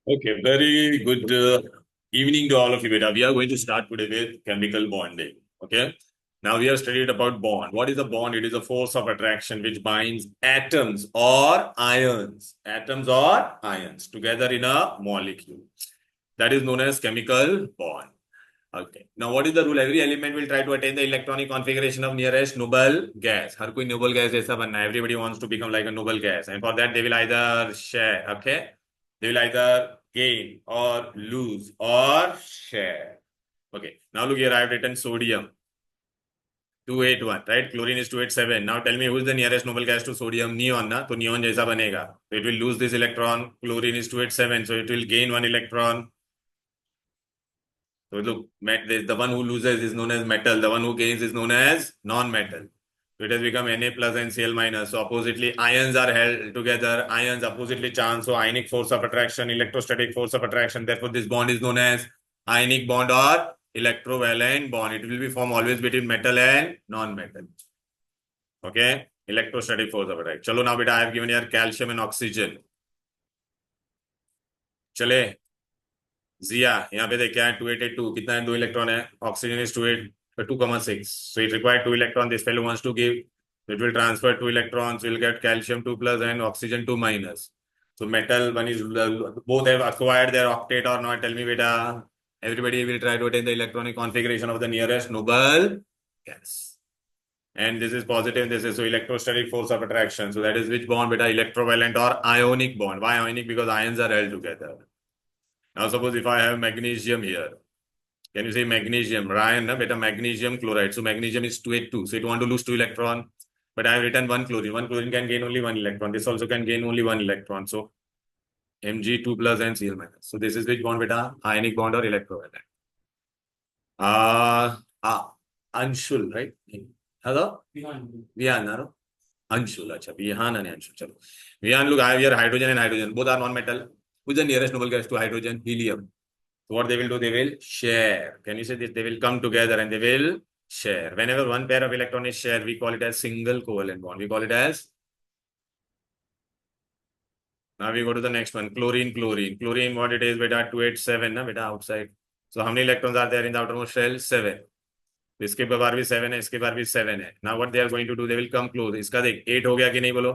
Okay, very good evening to all of you, beta. We are going to start today with chemical bonding. Okay. Now we have studied about bond. What is a bond? It is a force of attraction which binds atoms or ions together in a molecule. That is known as chemical bond. Okay. Now what is the rule? Every element will try to attain the electronic configuration of nearest noble gas. हर कोई noble gas जैसा बनना है. Everybody wants to become like a noble gas, and for that they will either share. Okay. They will either gain or lose or share. Okay. Now look here, I have written sodium 281, right? Chlorine is 287. Now tell me who is the nearest noble gas to sodium? Neon, na? तो neon जैसा बनेगा. So it will lose this electron. Chlorine is 287, so it will gain one electron. So look, the one who loses is known as metal. The one who gains is known as non-metal. So it has become Na plus and Cl minus. So oppositely, ions are held together. Ions oppositely charged. So ionic force of attraction, electrostatic force of attraction. Therefore, this bond is known as ionic bond or electrovalent bond. It will be formed always between metal and non-metal. Okay? Electrostatic force of attraction. Chalo now, beta, I have given here calcium and oxygen. चले जिया यहाँ पे देख क्या है 282 कितना है 2 electron है oxygen is 2.6 so it required 2 electron this fellow wants to give it will transfer 2 electrons will get calcium 2 plus and oxygen 2 minus so metal one is both have acquired their octet or not tell me beta everybody will try to attain the electronic configuration of the nearest noble gas and this is positive this is so electrostatic force of attraction so that is which bond beta electrovalent or ionic bond why ionic because ions are held together. Now suppose if I have magnesium here, can you say magnesium? Ryan, beta magnesium chloride. So magnesium is 282. So it want to lose 2 electron. But I have written one chlorine. One chlorine can gain only 1 electron. This also can gain only 1 electron. So Mg2 plus and Cl minus. So this is which bond beta? Ionic bond or electrovalent. Anshul, right? Hello? Vihan, Anshul. Acha, Vihan and Anshul. Chalo. Vihan, look, I have here hydrogen and hydrogen. Both are non-metal. Who's the nearest noble gas to hydrogen? Helium. So what they will do, they will share. Can you say this? They will come together and they will share. Whenever one pair of electron is shared, we call it as single covalent bond. We call it as. Now we go to the next one. Chlorine, chlorine. Chlorine, what it is, beta 287, na beta outside. So how many electrons are there in the outermost shell? 7. इसके बाहर भी 7 है इसके बाहर भी 7 है. Now what they are going to do, they will come close. इसका देख 8 हो गया कि नहीं बोलो.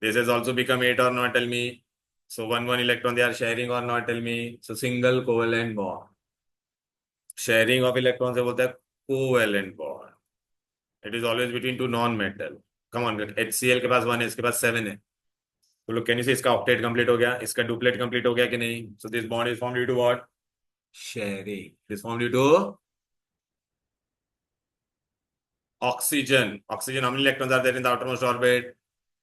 This has also become 8 or not, tell me. So one electron they are sharing or not, tell me. So single covalent bond. Sharing of electrons से बोलता है covalent bond. It is always between two non-metal. Come on, HCl के पास 1 है, इसके पास 7 है. तो लोग can you से इसका ऑक्टेट कंप्लीट हो गया, इसका डुप्लेट कंप्लीट हो गया कि नहीं? So this bond is formed due to what? Sharing. It is formed due to oxygen. Oxygen, how many electrons are there in the outermost orbit?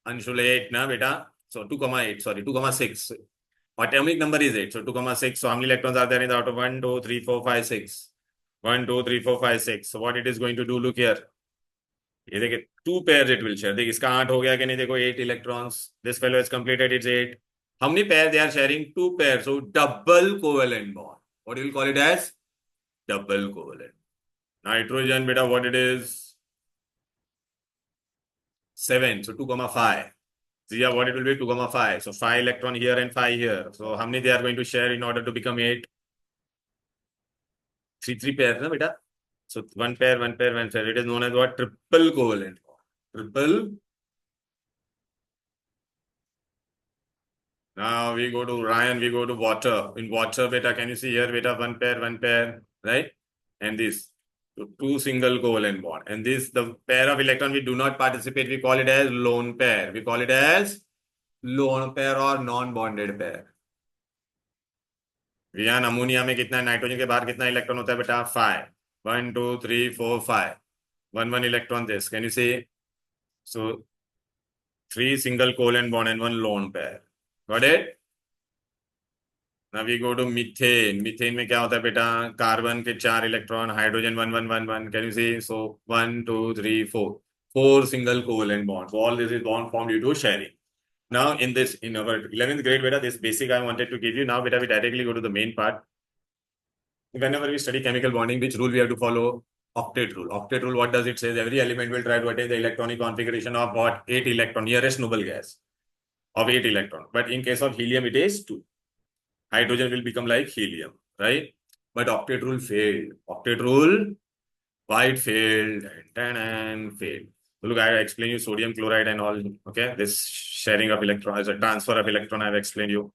Anshul 8, na beta? So 2,8, sorry, 2,6. Atomic number is 8, so 2,6. So how many electrons are there in the outer 1, 2, 3, 4, 5, 6? 1, 2, 3, 4, 5, 6. So what it is going to do, look here. ये देखिए 2 pairs it will share. देखिए इसका 8 हो गया कि नहीं? देखो 8 electrons. This fellow has completed its 8. How many pairs they are sharing? 2 pairs. So double covalent bond. What do you call it as? Double covalent. Nitrogen, beta, what it is? 7. So 2,5. So yeah, what it will be? 2,5. So 5 electron here and 5 here. So how many they are going to share in order to become 8? 3 pairs, na beta? So one pair, one pair, one pair. It is known as what? Triple covalent. Triple. Now we go to Ryan, we go to water. In water, beta, can you see here, beta, one pair, right? And this. So 2 single covalent bond. And this, the pair of electron, we do not participate. We call it as lone pair. We call it as lone pair or non-bonded pair. यहाँ ammonia में कितना है nitrogen के बाहर कितना electron होता है बेटा 5 1 2 3 4 5 1 electron this can you see so 3 single covalent bond and 1 lone pair got it now we go to methane methane में क्या होता है बेटा कार्बन के 4 electron hydrogen 1 1 1 1 can you see so 1 2 3 4 single covalent bonds so all this is bond formed due to sharing. Now in this in our 11th grade beta this basic I wanted to give you now beta we directly go to the main part. Whenever we study chemical bonding, which rule we have to follow? Octet rule. Octet rule, what does it say? Every element will try to attain the electronic configuration of what? 8 electron, nearest noble gas of 8 electron. But in case of helium, it is 2. hydrogen will become like helium, right? But octet rule failed. Octet rule, why it failed? And failed. So look, I explained you sodium chloride and all. Okay, this sharing of electron as a transfer of electron. I've explained you.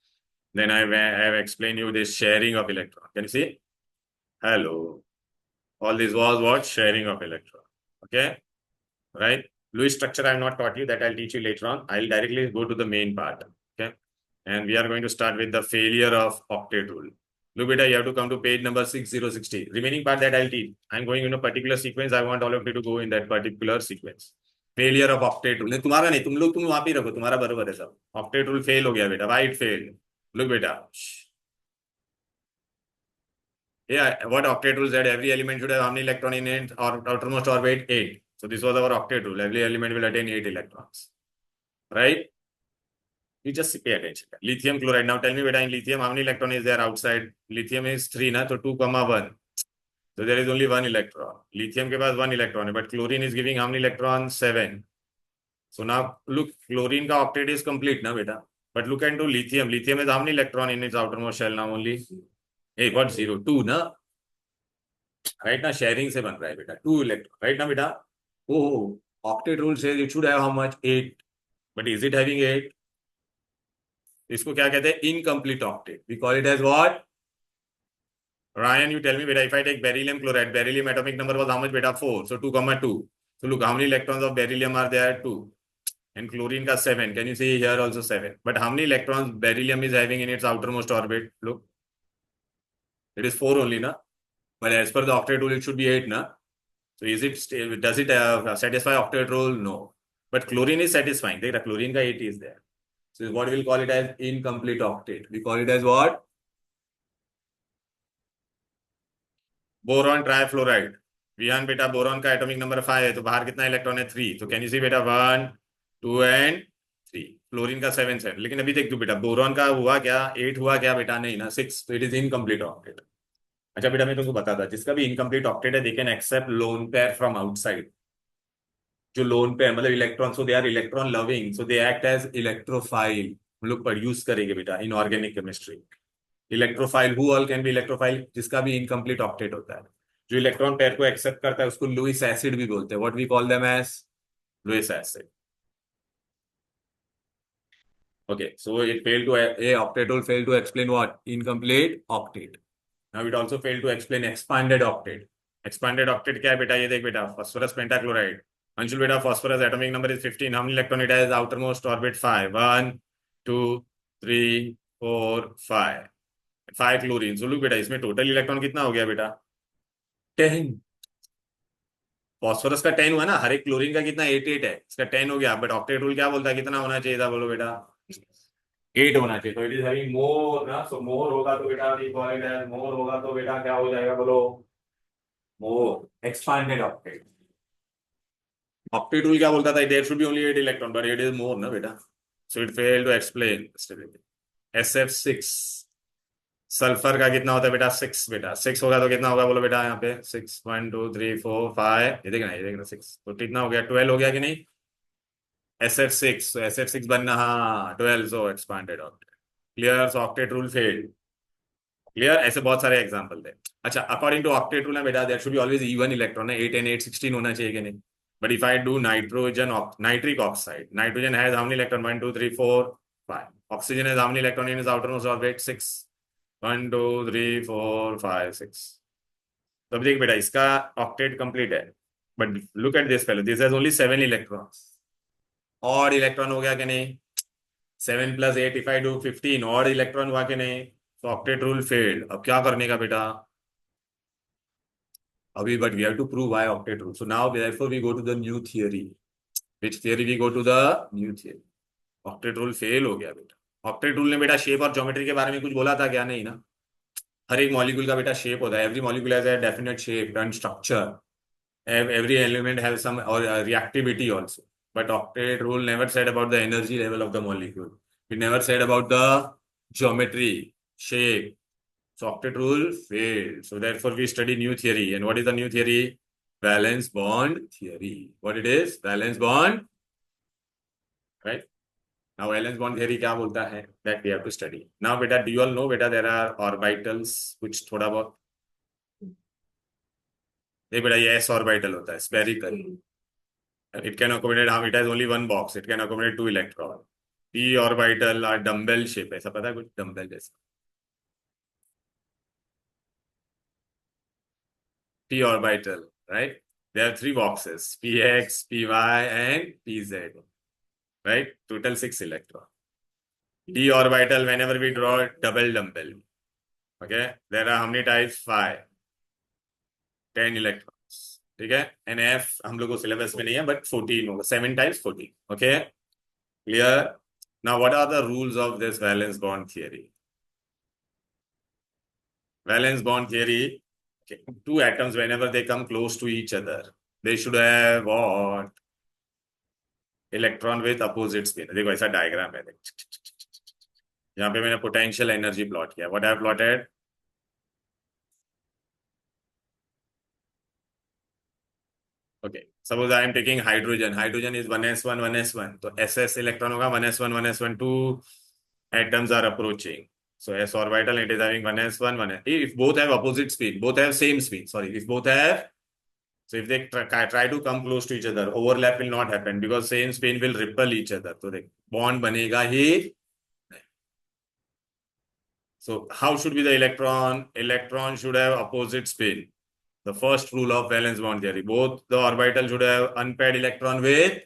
Then I have explained you this sharing of electron. Can you see? Hello. All this was what? Sharing of electron. Okay, right? Lewis structure I have not taught you. That I'll teach you later on. I'll directly go to the main part. Okay, and we are going to start with the failure of octet rule. Look, beta, you have to come to page number 6060. Remaining part that I'll teach. I'm going in a particular sequence. I want all of you to go in that particular sequence. Failure of octet rule. तुम्हारा नहीं, तुम लोग तुम वहां पे रखो, तुम्हारा बराबर है सब. Octet rule fail हो गया बेटा. Why it failed? Look, beta. Yeah, what octet rule said, every element should have how many electron in it or outermost orbit? 8. So this was our octet rule. Every element will attain 8 electrons. Right? You just pay attention. Lithium chloride. Now tell me, beta, in lithium, how many electron is there outside? Lithium is 3, na? So 2, 1. So there is only 1 electron. Lithium ke paas 1 electron, but chlorine is giving how many electrons? 7. So now look, chlorine ka octet is complete, na beta? But look into lithium. Lithium is how many electron in its outermost shell now only? Hey, what 0? 2, na? Right now sharing se ban raha hai beta. 2 electron. Right now beta? Oh, octet rule says it should have how much? 8. But is it having 8? इसको क्या कहते हैं? Incomplete octet. We call it as what? Ryan, you tell me, beta, if I take beryllium chloride, beryllium atomic number was how much, beta? 4. So 2, 2. So look, how many electrons of beryllium are there? 2. And chlorine ka 7. Can you see here also 7? But how many electrons beryllium is having in its outermost orbit? Look. It is 4 only, na? But as per the octet rule, it should be 8, na? So does it satisfy octet rule? No. But chlorine is satisfying. The chlorine ka 8 is there. So what we'll call it as incomplete octet. We call it as what? Boron trifluoride. Vihaan बेटा boron का atomic number 5 है, तो बाहर कितना electron है? 3. तो can you see बेटा 1, 2 and 3. Chlorine का 7 है. लेकिन अभी देख तू बेटा, बोरॉन का हुआ क्या? 8 हुआ क्या बेटा? नहीं ना, 6. तो इट इज इनकम्प्लीट ऑक्टेट. अच्छा बेटा, मैं तुमको बताता, जिसका भी इनकम्प्लीट ऑक्टेट है, they can accept lone pair from outside. जो लोन पेयर मतलब electron, so they are electron loving, so they act as electrophile. हम लोग प्रोड्यूस करेंगे बेटा in organic chemistry. Electrophile, who all can be electrophile? जिसका भी incomplete octet होता है, जो इलेक्ट्रॉन पेयर को एक्सेप्ट करता है, उसको लुईस एसिड भी बोलते हैं. What we call them as Lewis acid. Okay, so it failed to a octet rule failed to explain what? Incomplete octet. Now it also failed to explain expanded octet. Expanded octet क्या है बेटा? ये देख बेटा, phosphorus pentachloride. Anshul बेटा, phosphorus atomic number is 15. How many electron it has? Outermost orbit 5. 1, 2, 3, 4, 5. 5 chlorine. So look बेटा, इसमें total electron कितना हो गया बेटा? 10. फॉस्फोरस का 10 हुआ ना, हर एक क्लोरीन का कितना? 8 है. इसका 10 हो गया. बट ऑक्टेट रूल क्या बोलता है? कितना होना चाहिए था? बोलो बेटा. 8 होना चाहिए. तो इट इज हैविंग मोर ना. सो मोर होगा तो बेटा मोर होगा तो बेटा क्या हो जाएगा? बोलो more. Expanded octet. Octet rule क्या बोलता था? There should be only 8 electron, but it is more ना बेटा. So it fail to explain stability. SF6. Sulphur का कितना होता है बेटा? 6 बेटा. 6 होगा तो कितना होगा? बोलो बेटा यहाँ पे 6, 1, 2, 3, 4, 5. ये देखना 6. तो कितना हो गया? 12 हो गया कि नहीं? SF6. तो SF6 बनना, हाँ 12. सो एक्सपांडेड ऑक्टेट. क्लियर? सो ऑक्टेट रूल फेल्ड. क्लियर? ऐसे बहुत सारे एग्जांपल थे. अच्छा, अकॉर्डिंग टू ऑक्टेट रूल है बेटा, there should be always even electron है. 8 and 8, 16 होना चाहिए कि नहीं? But if I do nitric oxide, nitrogen has how many electron? 1, 2, 3, 4, 5. Oxygen has how many electron in its outermost orbit? 6. 1, 2, 3, 4, 5, 6. तो अब देख बेटा, इसका ऑक्टेट कंप्लीट है, but look at this fellow, this has only 7 electrons. और electron हो गया कि नहीं? 7 + 8, इफ आई डू 15, और इलेक्ट्रॉन हुआ कि नहीं? तो ऑक्टेट रूल फेल्ड. अब क्या करने का बेटा अभी? But we have to prove why octet rule. So now therefore we go to the new theory. Which theory we go to? The new theory. Octet rule fail हो गया बेटा. Octet rule ने बेटा शेप और geometry के बारे में कुछ बोला था क्या? नहीं ना. हर एक मॉलिक्यूल का बेटा शेप होता है. Every molecule has a definite shape and structure. Every element has some or reactivity also. But octet rule never said about the energy level of the molecule. It never said about the geometry, shape. So octet rule failed. So therefore we study new theory. And what is the new theory? Valence bond theory. What it is? Valence bond. Right? Now valence bond theory क्या बोलता है, that we have to study. Now बेटा, do you all know बेटा there are orbitals कुछ थोड़ा बहुत? नहीं बेटा, ये s orbital होता है, spherical. It can accommodate, हाँ, it has only one box, it can accommodate 2 electron. p orbital are dumbbell shape, ऐसा पता है कुछ, dumbbell जैसा. p orbital, right? There are 3 boxes, px, py and pz, right? Total 6 electron. d orbital, whenever we draw double dumbbell, okay, there are how many types? 5, 10 electrons, ठीक है. And f हम लोग को सिलेबस में नहीं है, but 14 होगा, 7 times 14, okay, clear. Now what are the rules of this valence bond theory? Valence bond theory, okay, two atoms, whenever they come close to each other, they should have what? Electron with opposite spin. देखो ऐसा diagram है, यहाँ पे मैंने potential energy plot किया. What I have plotted? Okay, suppose I am taking hydrogen. Hydrogen is 1s1 1s1, तो ss electron होगा 1s1 1s1, two atoms are approaching. So s orbital, it is having 1s1 1s. If both have opposite spin, both have same spin. Sorry, if both have, so if they try to come close to each other, overlap will not happen because same spin will repel each other. तो देख bond बनेगा ही. So how should be the electron? Electron should have opposite spin. The first rule of valence bond theory. Both the orbital should have unpaired electron with.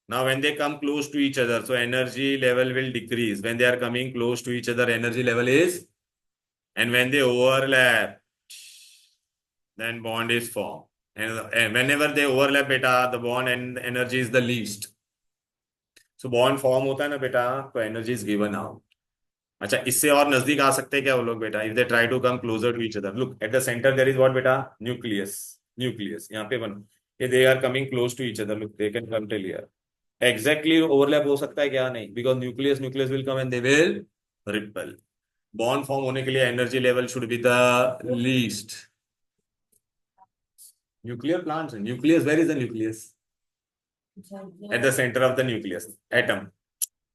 Now when they come close to each other, so energy level will decrease. When they are coming close to each other, energy level is, and when they overlap, then bond is formed. And whenever they overlap, beta, the bond and energy is the least. So bond form होता है ना बेटा, तो energy is given out. अच्छा, इससे और नजदीक आ सकते हैं क्या वो लोग बेटा? If they try to come closer to each other, look at the center there is what बेटा? Nucleus. Nucleus यहाँ पे बन, ये they are coming close to each other. Look, they can come till here. Exactly overlap हो सकता है क्या? नहीं, because nucleus will come and they will repel. Bond form होने के लिए energy level should be the least. Nuclear plants, nucleus, where is the nucleus? At the center of the nucleus, atom.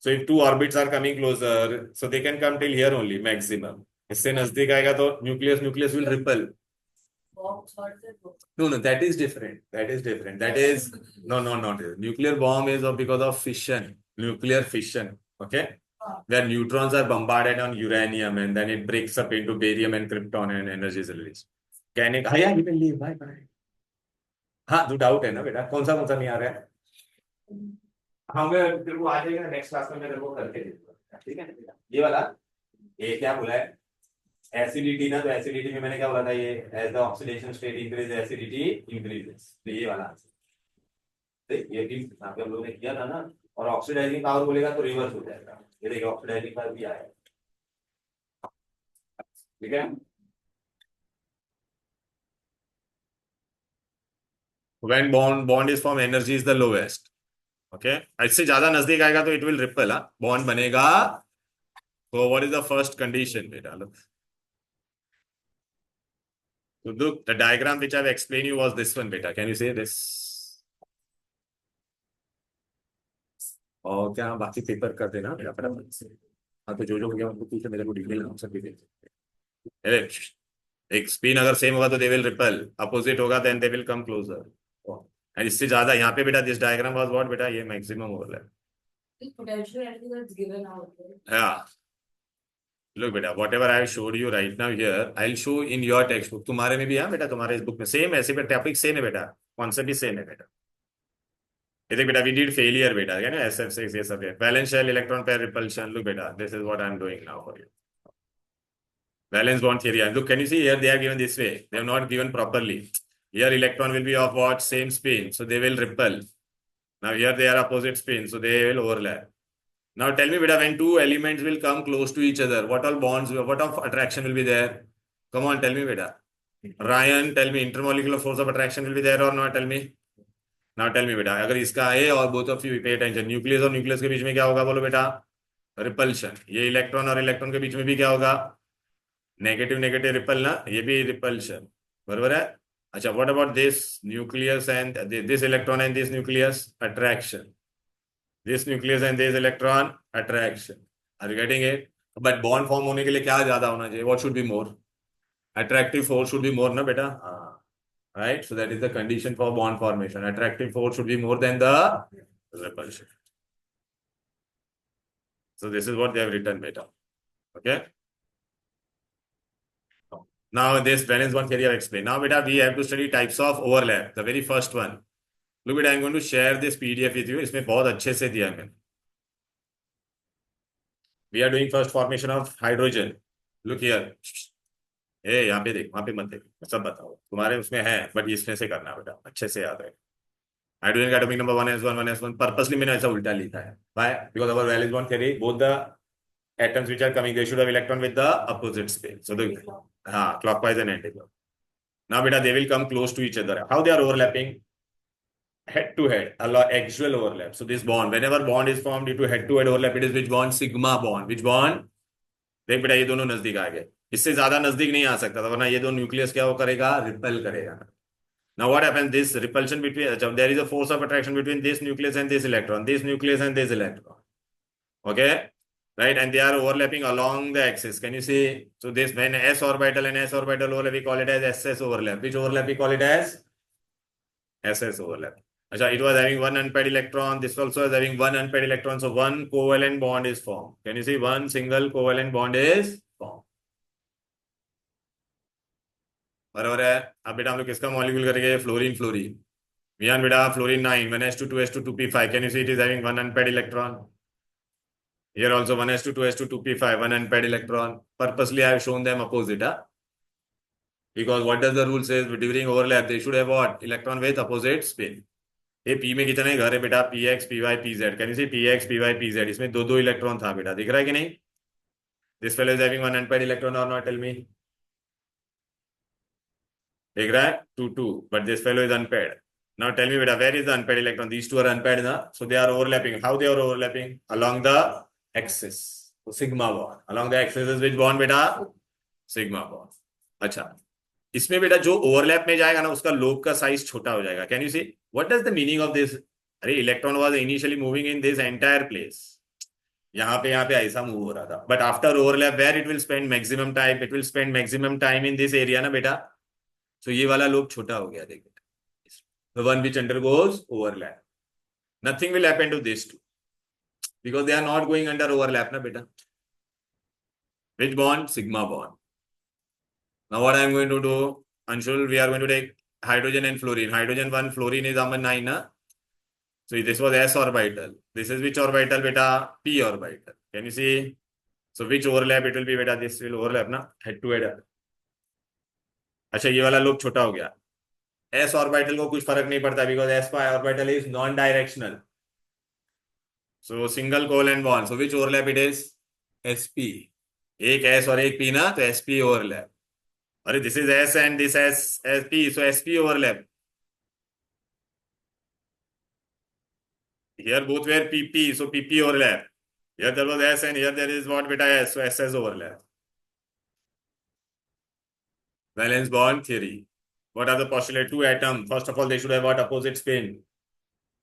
So if two orbits are coming closer, so they can come till here only maximum. इससे नजदीक आएगा तो nucleus will repel. No, that is different. That is different. That is no, not this. Nuclear bomb is because of fission, nuclear fission. Okay, where neutrons are bombarded on uranium and then it breaks up into barium and krypton and energy is released. Can it? Yeah, you can leave. Bye bye. हाँ, तो doubt है ना बेटा, कौन सा नहीं आ रहा है? हाँ, मैं तेरे को आ जाएगा नेक्स्ट क्लास में, मैं तेरे को करके दूंगा, ठीक है बेटा. ये वाला, ये क्या बोला है? एसिडिटी ना, तो एसिडिटी में मैंने क्या बोला था? ये as the oxidation state increase, acidity increases. तो ये वाला आंसर, ये भी यहाँ पे हम लोगों ने किया था ना. और ऑक्सीडाइजिंग पावर बोलेगा तो रिवर्स हो जाएगा. ये देखिए ऑक्सीडाइजिंग पावर भी आया, ठीक है. When bond is formed, energy is the lowest. Okay, इससे ज्यादा नजदीक आएगा तो it will repel. बॉन्ड बनेगा. So what is the first condition बेटा? Look. So look, the diagram which I've explained you was this one beta. Can you say this? और क्या बाकी पेपर कर देना मेरा फटाफट से. हाँ, तो जो हो गया उनको पूछे, मेरे को डिटेल आंसर भी दे. एक स्पिन अगर सेम होगा तो दे विल रिपेल, अपोजिट होगा then they will come closer. And इससे ज्यादा यहाँ पे बेटा, दिस डायग्राम वाज व्हाट बेटा? ये maximum overlap. Potential energy that's given out. Yeah. Look बेटा, whatever I have showed you right now here, I'll show in your textbook. तुम्हारे में भी है बेटा, तुम्हारे इस बुक में सेम ऐसे पे टॉपिक सेम है बेटा, कॉन्सेप्ट भी सेम है बेटा. ये देख बेटा, we did failure बेटा, क्या ना, SF6 ये सब है. Valence shell electron pair repulsion. Look बेटा, this is what I am doing now for you. Valence bond theory. Look, can you see here? They are given this way. They have not given properly. Here electron will be of what? Same spin, so they will repel. Now here they are opposite spin, so they will overlap. Now tell me beta, when two elements will come close to each other, what all bonds, what of attraction will be there? Come on, tell me beta. Ryan, tell me, intermolecular force of attraction will be there or not? Tell me. Now tell me बेटा, अगर इसका है और both of you pay attention, nucleus और nucleus के बीच में क्या होगा बोलो बेटा? रिपल्शन. ये इलेक्ट्रॉन और इलेक्ट्रॉन के बीच में भी क्या होगा? नेगेटिव नेगेटिव रिपल ना, ये भी रिपल्शन, बराबर है. अच्छा, what about this nucleus and this electron and this nucleus? Attraction. this nucleus and this electron attraction. Are you getting it? But bond form होने के लिए क्या ज्यादा होना चाहिए? What should be more? Attractive force should be more, ना बेटा? Right? So that is the condition for bond formation. Attractive force should be more than the repulsion. So this is what they have written, beta. Okay. Now this valence bond theory I have explained. Now beta, we have to study types of overlap. The very first one. Look beta, I am going to share this PDF with you. इसमें बहुत अच्छे से दिया है मैंने. We are doing first formation of hydrogen. Look here. ए यहाँ पे देख, वहां पे मत देख, सब बताओ. तुम्हारे उसमें है, बट इसमें से करना बेटा, अच्छे से याद है. हाइड्रोजन का एटॉमिक नंबर 1s1 पर्पसली मैंने ऐसा उल्टा लिखा है. Why? Because our valence bond theory, both the atoms which are coming, they should have electron with the opposite spin. So the clockwise and anti-clockwise. Now beta, they will come close to each other. How they are overlapping? Head to head, actual overlap. So this bond, whenever bond is formed due to head to head overlap, it is which bond? Sigma bond. Which bond? देख बेटा, ये दोनों नजदीक आ गए. इससे ज्यादा नजदीक नहीं आ सकता था, वरना ये दोनों न्यूक्लियस क्या वो करेगा? रिपेल करेगा. Now what happens? This repulsion between, there is a force of attraction between this nucleus and this electron, this nucleus and this electron. Okay, right? And they are overlapping along the axis. Can you see? So this, when s orbital and s orbital overlap, we call it as SS overlap. Which overlap we call it as? SS overlap. Achha, it was having one unpaired electron. This also is having one unpaired electron. So one covalent bond is formed. Can you see? One single covalent bond is formed. बराबर है. अब बेटा हम लोग किसका molecule करेंगे? Fluorine. Fluorine Viaan बेटा, fluorine 9, 1s2 2s2 2p5. Can you see it is having one unpaired electron? Here also 1s2 2s2 2p5, one unpaired electron. Purposely I have shown them opposite, because what does the rule says? During overlap they should have what? Electron with opposite spin. ये p में कितने घर है बेटा? px py pz. Can you see px py pz? इसमें दो दो electron था बेटा, दिख रहा है कि नहीं? This fellow is having one unpaired electron or not? Tell me. दिख रहा है? 2 2, but this fellow is unpaired. Now tell me beta, where is the unpaired electron? These two are unpaired, na? So they are overlapping. How they are overlapping? Along the axis. So sigma bond. Along the axis is which bond beta? Sigma bond. अच्छा, इसमें बेटा जो overlap में जाएगा ना, उसका lobe का size छोटा हो जाएगा. Can you see what does the meaning of this? अरे electron was initially moving in this entire place. यहाँ पे ऐसा मूव हो रहा था, but after overlap where it will spend maximum time, it will spend maximum time in this area ना बेटा. सो ये वाला लोब छोटा हो गया. देख the one which undergoes overlap, nothing will happen to these two because they are not going under overlap na beta. Which bond? Sigma bond. Now what I am going to do, Anshul, we are going to take hydrogen and fluorine. Hydrogen 1, fluorine is number 9 na? So this was s orbital. This is which orbital beta? p orbital. Can you see? So which overlap it will be beta? This will overlap na, head to head. अच्छा, ये वाला lobe छोटा हो गया. s orbital को कुछ फर्क नहीं पड़ता because s orbital is non directional. So single covalent bond. So which overlap it is? sp. एक s और एक p ना, तो sp overlap. अरे this is s and this sp, so sp overlap. Here both were pp, so pp overlap. Here there was s and here there is what beta s, so ss overlap. Valence bond theory. What are the postulate? Two atoms. First of all, they should have what? Opposite spin.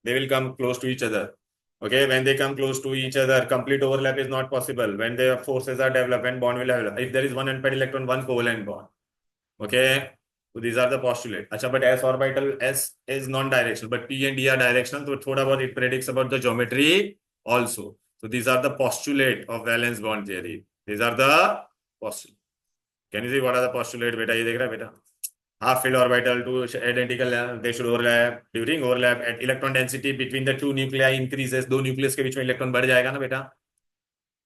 They will come close to each other. Okay, when they come close to each other, complete overlap is not possible. When their forces are developed, when bond will have, if there is one unpaired electron, one covalent bond. Okay, so these are the postulates. Acha, but s orbital, s is non-directional, but p and d are directional. So thoda bahut it predicts about the geometry also. So these are the postulate of valence bond theory. These are the postulates. Can you see what are the postulates? Beta, ye dekh raha hai beta? Half filled orbital, two identical, they should overlap. During overlap, at electron density between the two nuclei increases. दो nucleus के बीच में electron बढ़ जाएगा ना बेटा.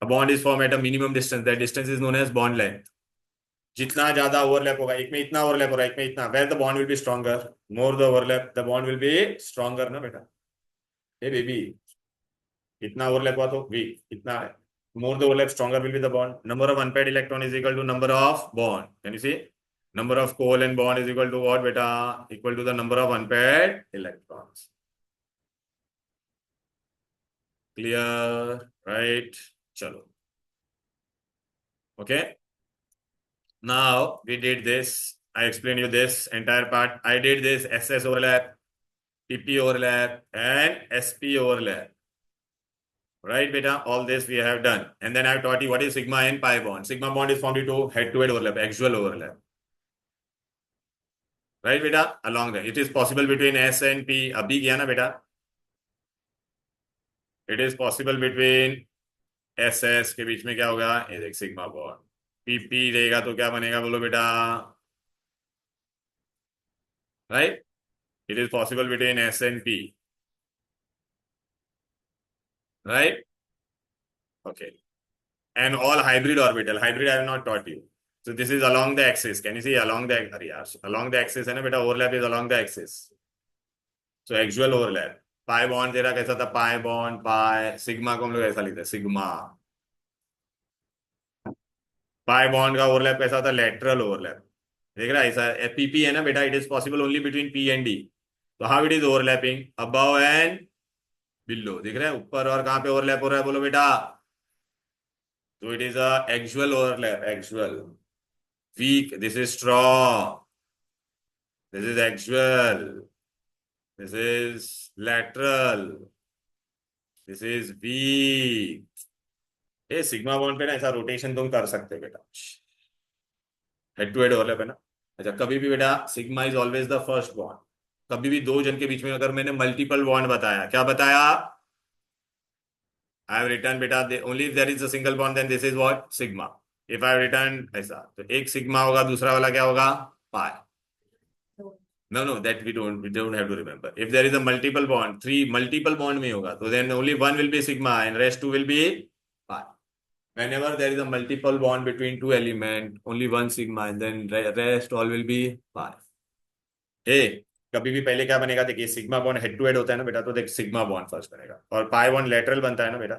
A bond is formed at a minimum distance. That distance is known as bond length. जितना ज्यादा overlap होगा, एक में इतना overlap हो रहा है, एक में इतना, where the bond will be stronger. More the overlap, the bond will be stronger ना बेटा. Hey baby, इतना overlap हुआ तो weak, इतना है. More the overlap, stronger will be the bond. Number of unpaired electron is equal to number of bond. Can you see? Number of covalent bond is equal to what beta? Equal to the number of unpaired electrons. Clear? Right? Chalo. Okay. Now we did this. I explained you this entire part. I did this SS overlap, PP overlap, and SP overlap. Right, beta? All this we have done. And then I've taught you what is sigma and pi bond. Sigma bond is formed due to head-to-head overlap, actual overlap. Right, beta? Along there. It is possible between S and P. अभी किया ना बेटा? It is possible between S S के बीच में क्या होगा? ये देख सिग्मा बॉन्ड. P P रहेगा तो क्या बनेगा बोलो बेटा? Right? It is possible between S and P. Right? Okay. And all hybrid orbital. Hybrid I have not taught you. So this is along the axis. Can you see along the अरे यार along the axis है ना बेटा? Overlap is along the axis. So actual overlap. Pi bond तेरा कैसा था? पाई bond pi sigma को हम लोग ऐसा लिखते हैं सिग्मा. पाई बॉन्ड का ओवरलैप कैसा होता है? Lateral overlap. देख रहा है ऐसा पीपी है ना बेटा? It is possible only between P and D. तो how it is overlapping? Above and below. देख रहे हैं ऊपर और कहां पे ओवरलैप हो रहा है बोलो बेटा? तो it is a actual overlap. Actual. Weak. This is strong. This is actual. This is lateral. This is weak. ये सिग्मा बॉन्ड पे ना ऐसा रोटेशन तुम कर सकते हो बेटा. हेड टू हेड ओवरलैप है ना. अच्छा कभी भी बेटा sigma is always the first bond. कभी भी दो जन के बीच में अगर मैंने मल्टीपल बॉन्ड बताया, क्या बताया? आई हैव रिटर्न बेटा only if there is a single bond then this is what? Sigma. If I have written ऐसा तो एक सिग्मा होगा, दूसरा वाला क्या होगा? पाई. No, that we don't have to remember. If there is a multiple bond, three multiple bond में होगा तो then only one will be sigma and rest two will be pi. Whenever there is a multiple bond between two element, only one sigma and then rest all will be pi. ए कभी भी पहले क्या बनेगा? देखिए sigma bond head to head होता है ना बेटा, तो देख सिग्मा बॉन्ड फर्स्ट बनेगा और पाई बॉन्ड लेटरल बनता है ना बेटा.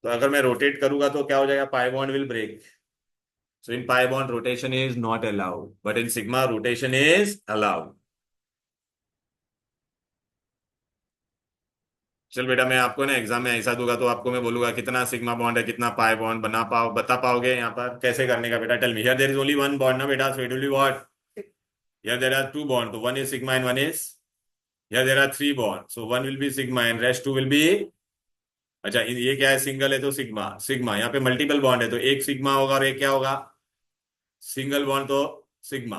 तो अगर मैं रोटेट करूंगा तो क्या हो जाएगा? Pi bond will break. So in pi bond rotation is not allowed, but in sigma rotation is allowed. चल बेटा मैं आपको ना एग्जाम में ऐसा दूंगा तो आपको मैं बोलूंगा कितना सिग्मा बॉन्ड है, कितना पाई बॉन्ड बता पाओगे यहाँ पर? कैसे करने का बेटा? Tell me. Here there is only one bond ना बेटा, so it will be what? Here there are two bond, तो one is sigma and one is. Here there are three bond, so one will be sigma and rest two will be. अच्छा ये क्या है? Single है तो sigma sigma. यहाँ पे multiple bond है तो एक सिग्मा होगा और एक क्या होगा? सिंगल बॉन्ड तो सिग्मा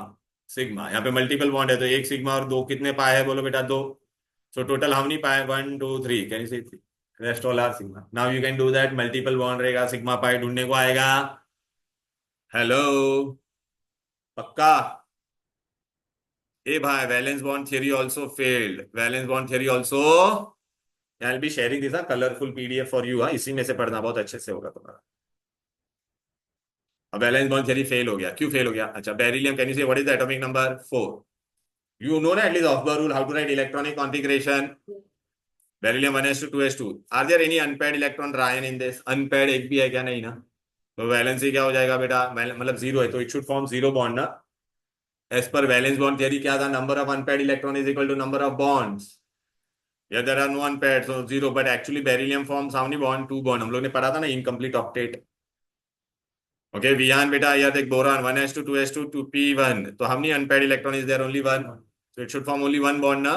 सिग्मा. यहाँ पे मल्टीपल बॉन्ड है तो एक सिग्मा और दो कितने पाए है बोलो बेटा? दो. So total how many pi? 1, 2, 3. Can you say 3? Rest all are sigma. Now you can do that. Multiple bond रहेगा, sigma pi ढूंढने को आएगा. हेलो पक्का? ए भाई valence bond theory also failed. Valence bond theory also. I will be sharing this colourful PDF for you. इसी में से पढ़ना बहुत अच्छे से होगा तुम्हारा. अब वैलेंस बॉन्ड थियरी फेल हो गया. क्यों फेल हो गया? अच्छा बेरिलियम. कैन यू से what is the atomic number? 4. You know at least Aufbauer rule how to write electronic configuration. Beryllium 1s2 2s2. Are there any unpaired electron ion in this? Unpaired एक भी है क्या? नहीं ना. तो valency क्या हो जाएगा बेटा? मतलब जीरो है तो it should form zero bond ना. एज पर वैलेंस बॉन्ड थियरी क्या था? Number of unpaired electron is equal to number of bonds. या there are no unpaired so zero. But actually beryllium forms how many bond? 2 bond. हम लोग ने पढ़ा था ना इनकम्प्लीट ऑक्टेट. ओके वियान बेटा या देख बोरॉन 1s2 2s2 2p1. तो how many unpaired electron is there? Only one. So it should form only one bond na.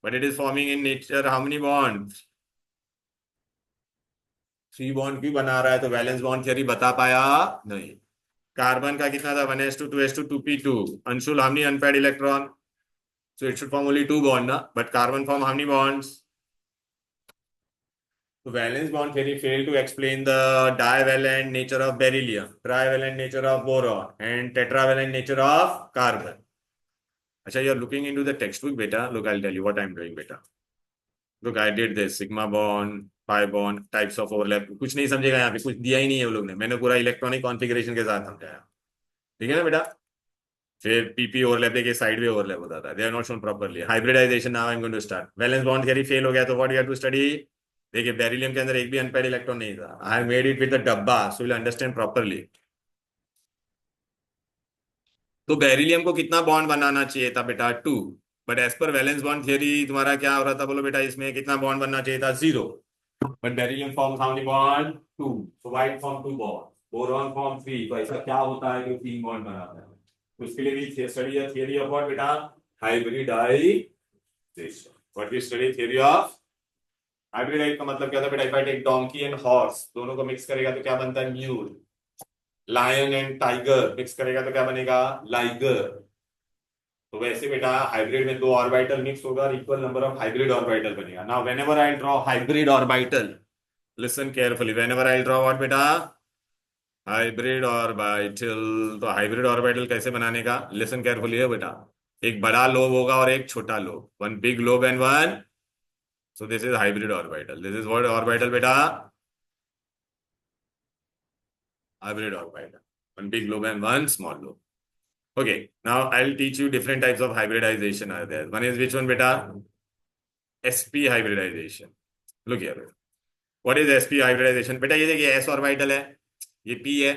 But it is forming in nature how many bonds? 3 bond क्यों बना रहा है? तो valence bond theory बता पाया नहीं. Carbon का कितना था? 1s2 2s2 2p2. Anshul how many unpaired electron? So it should form only 2 bond na. But carbon form how many bonds? So valence bond theory failed to explain the divalent nature of beryllium, trivalent nature of boron, and tetravalent nature of carbon. Acha, you are looking into the textbook, beta. Look, I'll tell you what I'm doing, beta. Look, I did this sigma bond, pi bond, types of overlap. कुछ नहीं समझेगा यहाँ पे, कुछ दिया ही नहीं है वो लोग ने. मैंने पूरा इलेक्ट्रॉनिक कॉन्फ़िगरेशन के साथ समझाया. ठीक है ना बेटा? फिर पीपी ओवरलैप देखिए साइड में ओवरलैप होता था. They are not shown properly. Hybridization now I am going to start. Valence bond theory fail हो गया तो what you have to study? देखिए बेरिलियम के अंदर एक भी अनपेयर्ड इलेक्ट्रॉन नहीं था. I made it with the डब्बा सो विल अंडरस्टैंड प्रॉपर्ली. तो बेरिलियम को कितना बॉन्ड बनाना चाहिए था बेटा? 2. बट एज पर वैलेंस बॉन्ड थियरी तुम्हारा क्या हो रहा था बोलो बेटा? इसमें कितना बॉन्ड बनना चाहिए था? 0. But beryllium forms how many bond? 2. So why form 2 bond? Boron form 3. तो ऐसा क्या होता है जो 3 बॉन्ड बनाता है? तो उसके लिए भी स्टडी है थियरी ऑफ व्हाट बेटा? Hybridization. What is study theory of hybridize का मतलब क्या होता है बेटा? If I take donkey and horse, दोनों को मिक्स करेगा तो क्या बनता है? Mule. Lion and tiger mix करेगा तो क्या बनेगा? लाइगर। तो वैसे बेटा हाइब्रिड में दो ऑर्बिटल मिक्स होगा और equal number of hybrid orbital बनेगा। Now whenever I draw hybrid orbital, listen carefully, whenever I draw what बेटा? Hybrid orbital. तो हाइब्रिड ऑर्बिटल कैसे बनाने का? लिसन केयरफुली है बेटा। एक बड़ा लोब होगा और एक छोटा lobe, one big lobe and one, so this is hybrid orbital. This is what orbital बेटा? Hybrid orbital. One big lobe and one small lobe. Okay, now I'll teach you different types of hybridization are there. One is which one, beta? sp hybridization. Look here, beta. What is sp hybridization? बेटा ये देखिए s orbital है, ये p है,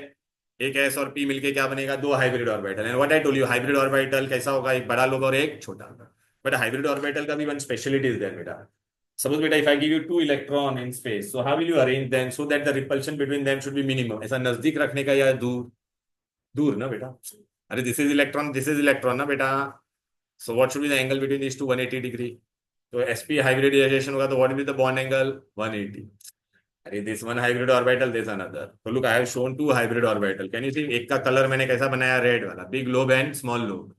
एक s और p मिलके क्या बनेगा? दो hybrid orbital. And what I told you, hybrid orbital कैसा होगा? एक बड़ा लोब और एक छोटा। बट हाइब्रिड ऑर्बिटल का भी वन स्पेशलिटी इज देयर बेटा। Suppose beta, if I give you two electron in space, so how will you arrange them so that the repulsion between them should be minimum? ऐसा नजदीक रखने का या दूर? दूर ना बेटा। अरे दिस इज इलेक्ट्रॉन ना बेटा। So what should be the angle between this two? 180 degree. तो sp हाइब्रिडाइजेशन होगा तो what will be the bond angle? 180। अरे this one hybrid orbital, this another. तो look, I have shown two hybrid orbital, can you see? एक का colour मैंने कैसा बनाया? रेड वाला, big lobe and small lobe.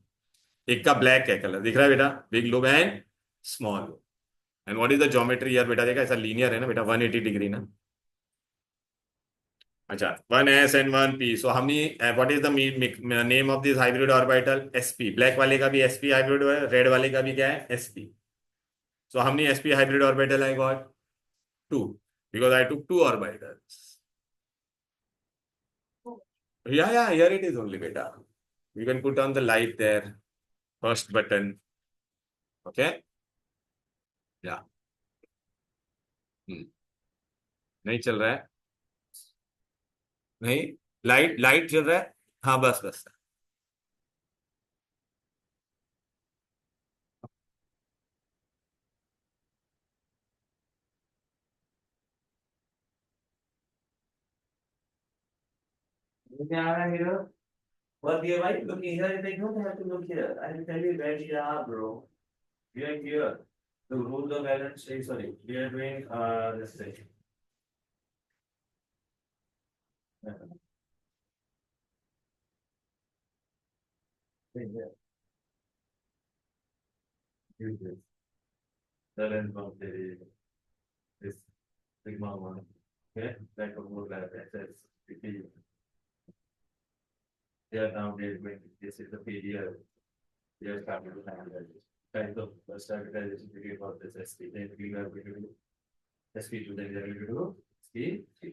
एक का ब्लैक है कलर, दिख रहा है बेटा? Big lobe and small lobe. And what is the geometry यार बेटा? देखा, ऐसा लीनियर है ना बेटा, 180 डिग्री ना। अच्छा, one S and one P. So हमने what is the name of this hybrid orbital? SP. Black वाले का भी एसपी हाइब्रिड है, रेड वाले का भी क्या है? एसपी। सो हमने SP hybrid orbital I got two, because I took two orbitals. या हियर इट इज ओनली बेटा। You can put on the light there, first button. Okay, या नहीं चल रहा है? नहीं, लाइट लाइट चल रहा है। हाँ बस बस। But yeah, right? Look here, they don't have to look here. I will tell you where you are, bro. We are here. The rules of balance, sorry, we are doing this thing. Use this. The length of this sigma one. Okay, that will look like SS. Here now we are going. This is the PDF. We are starting to handle this. Kind of standardization period for this SP. Then we are going to do SP2. Then we are going to do SP3.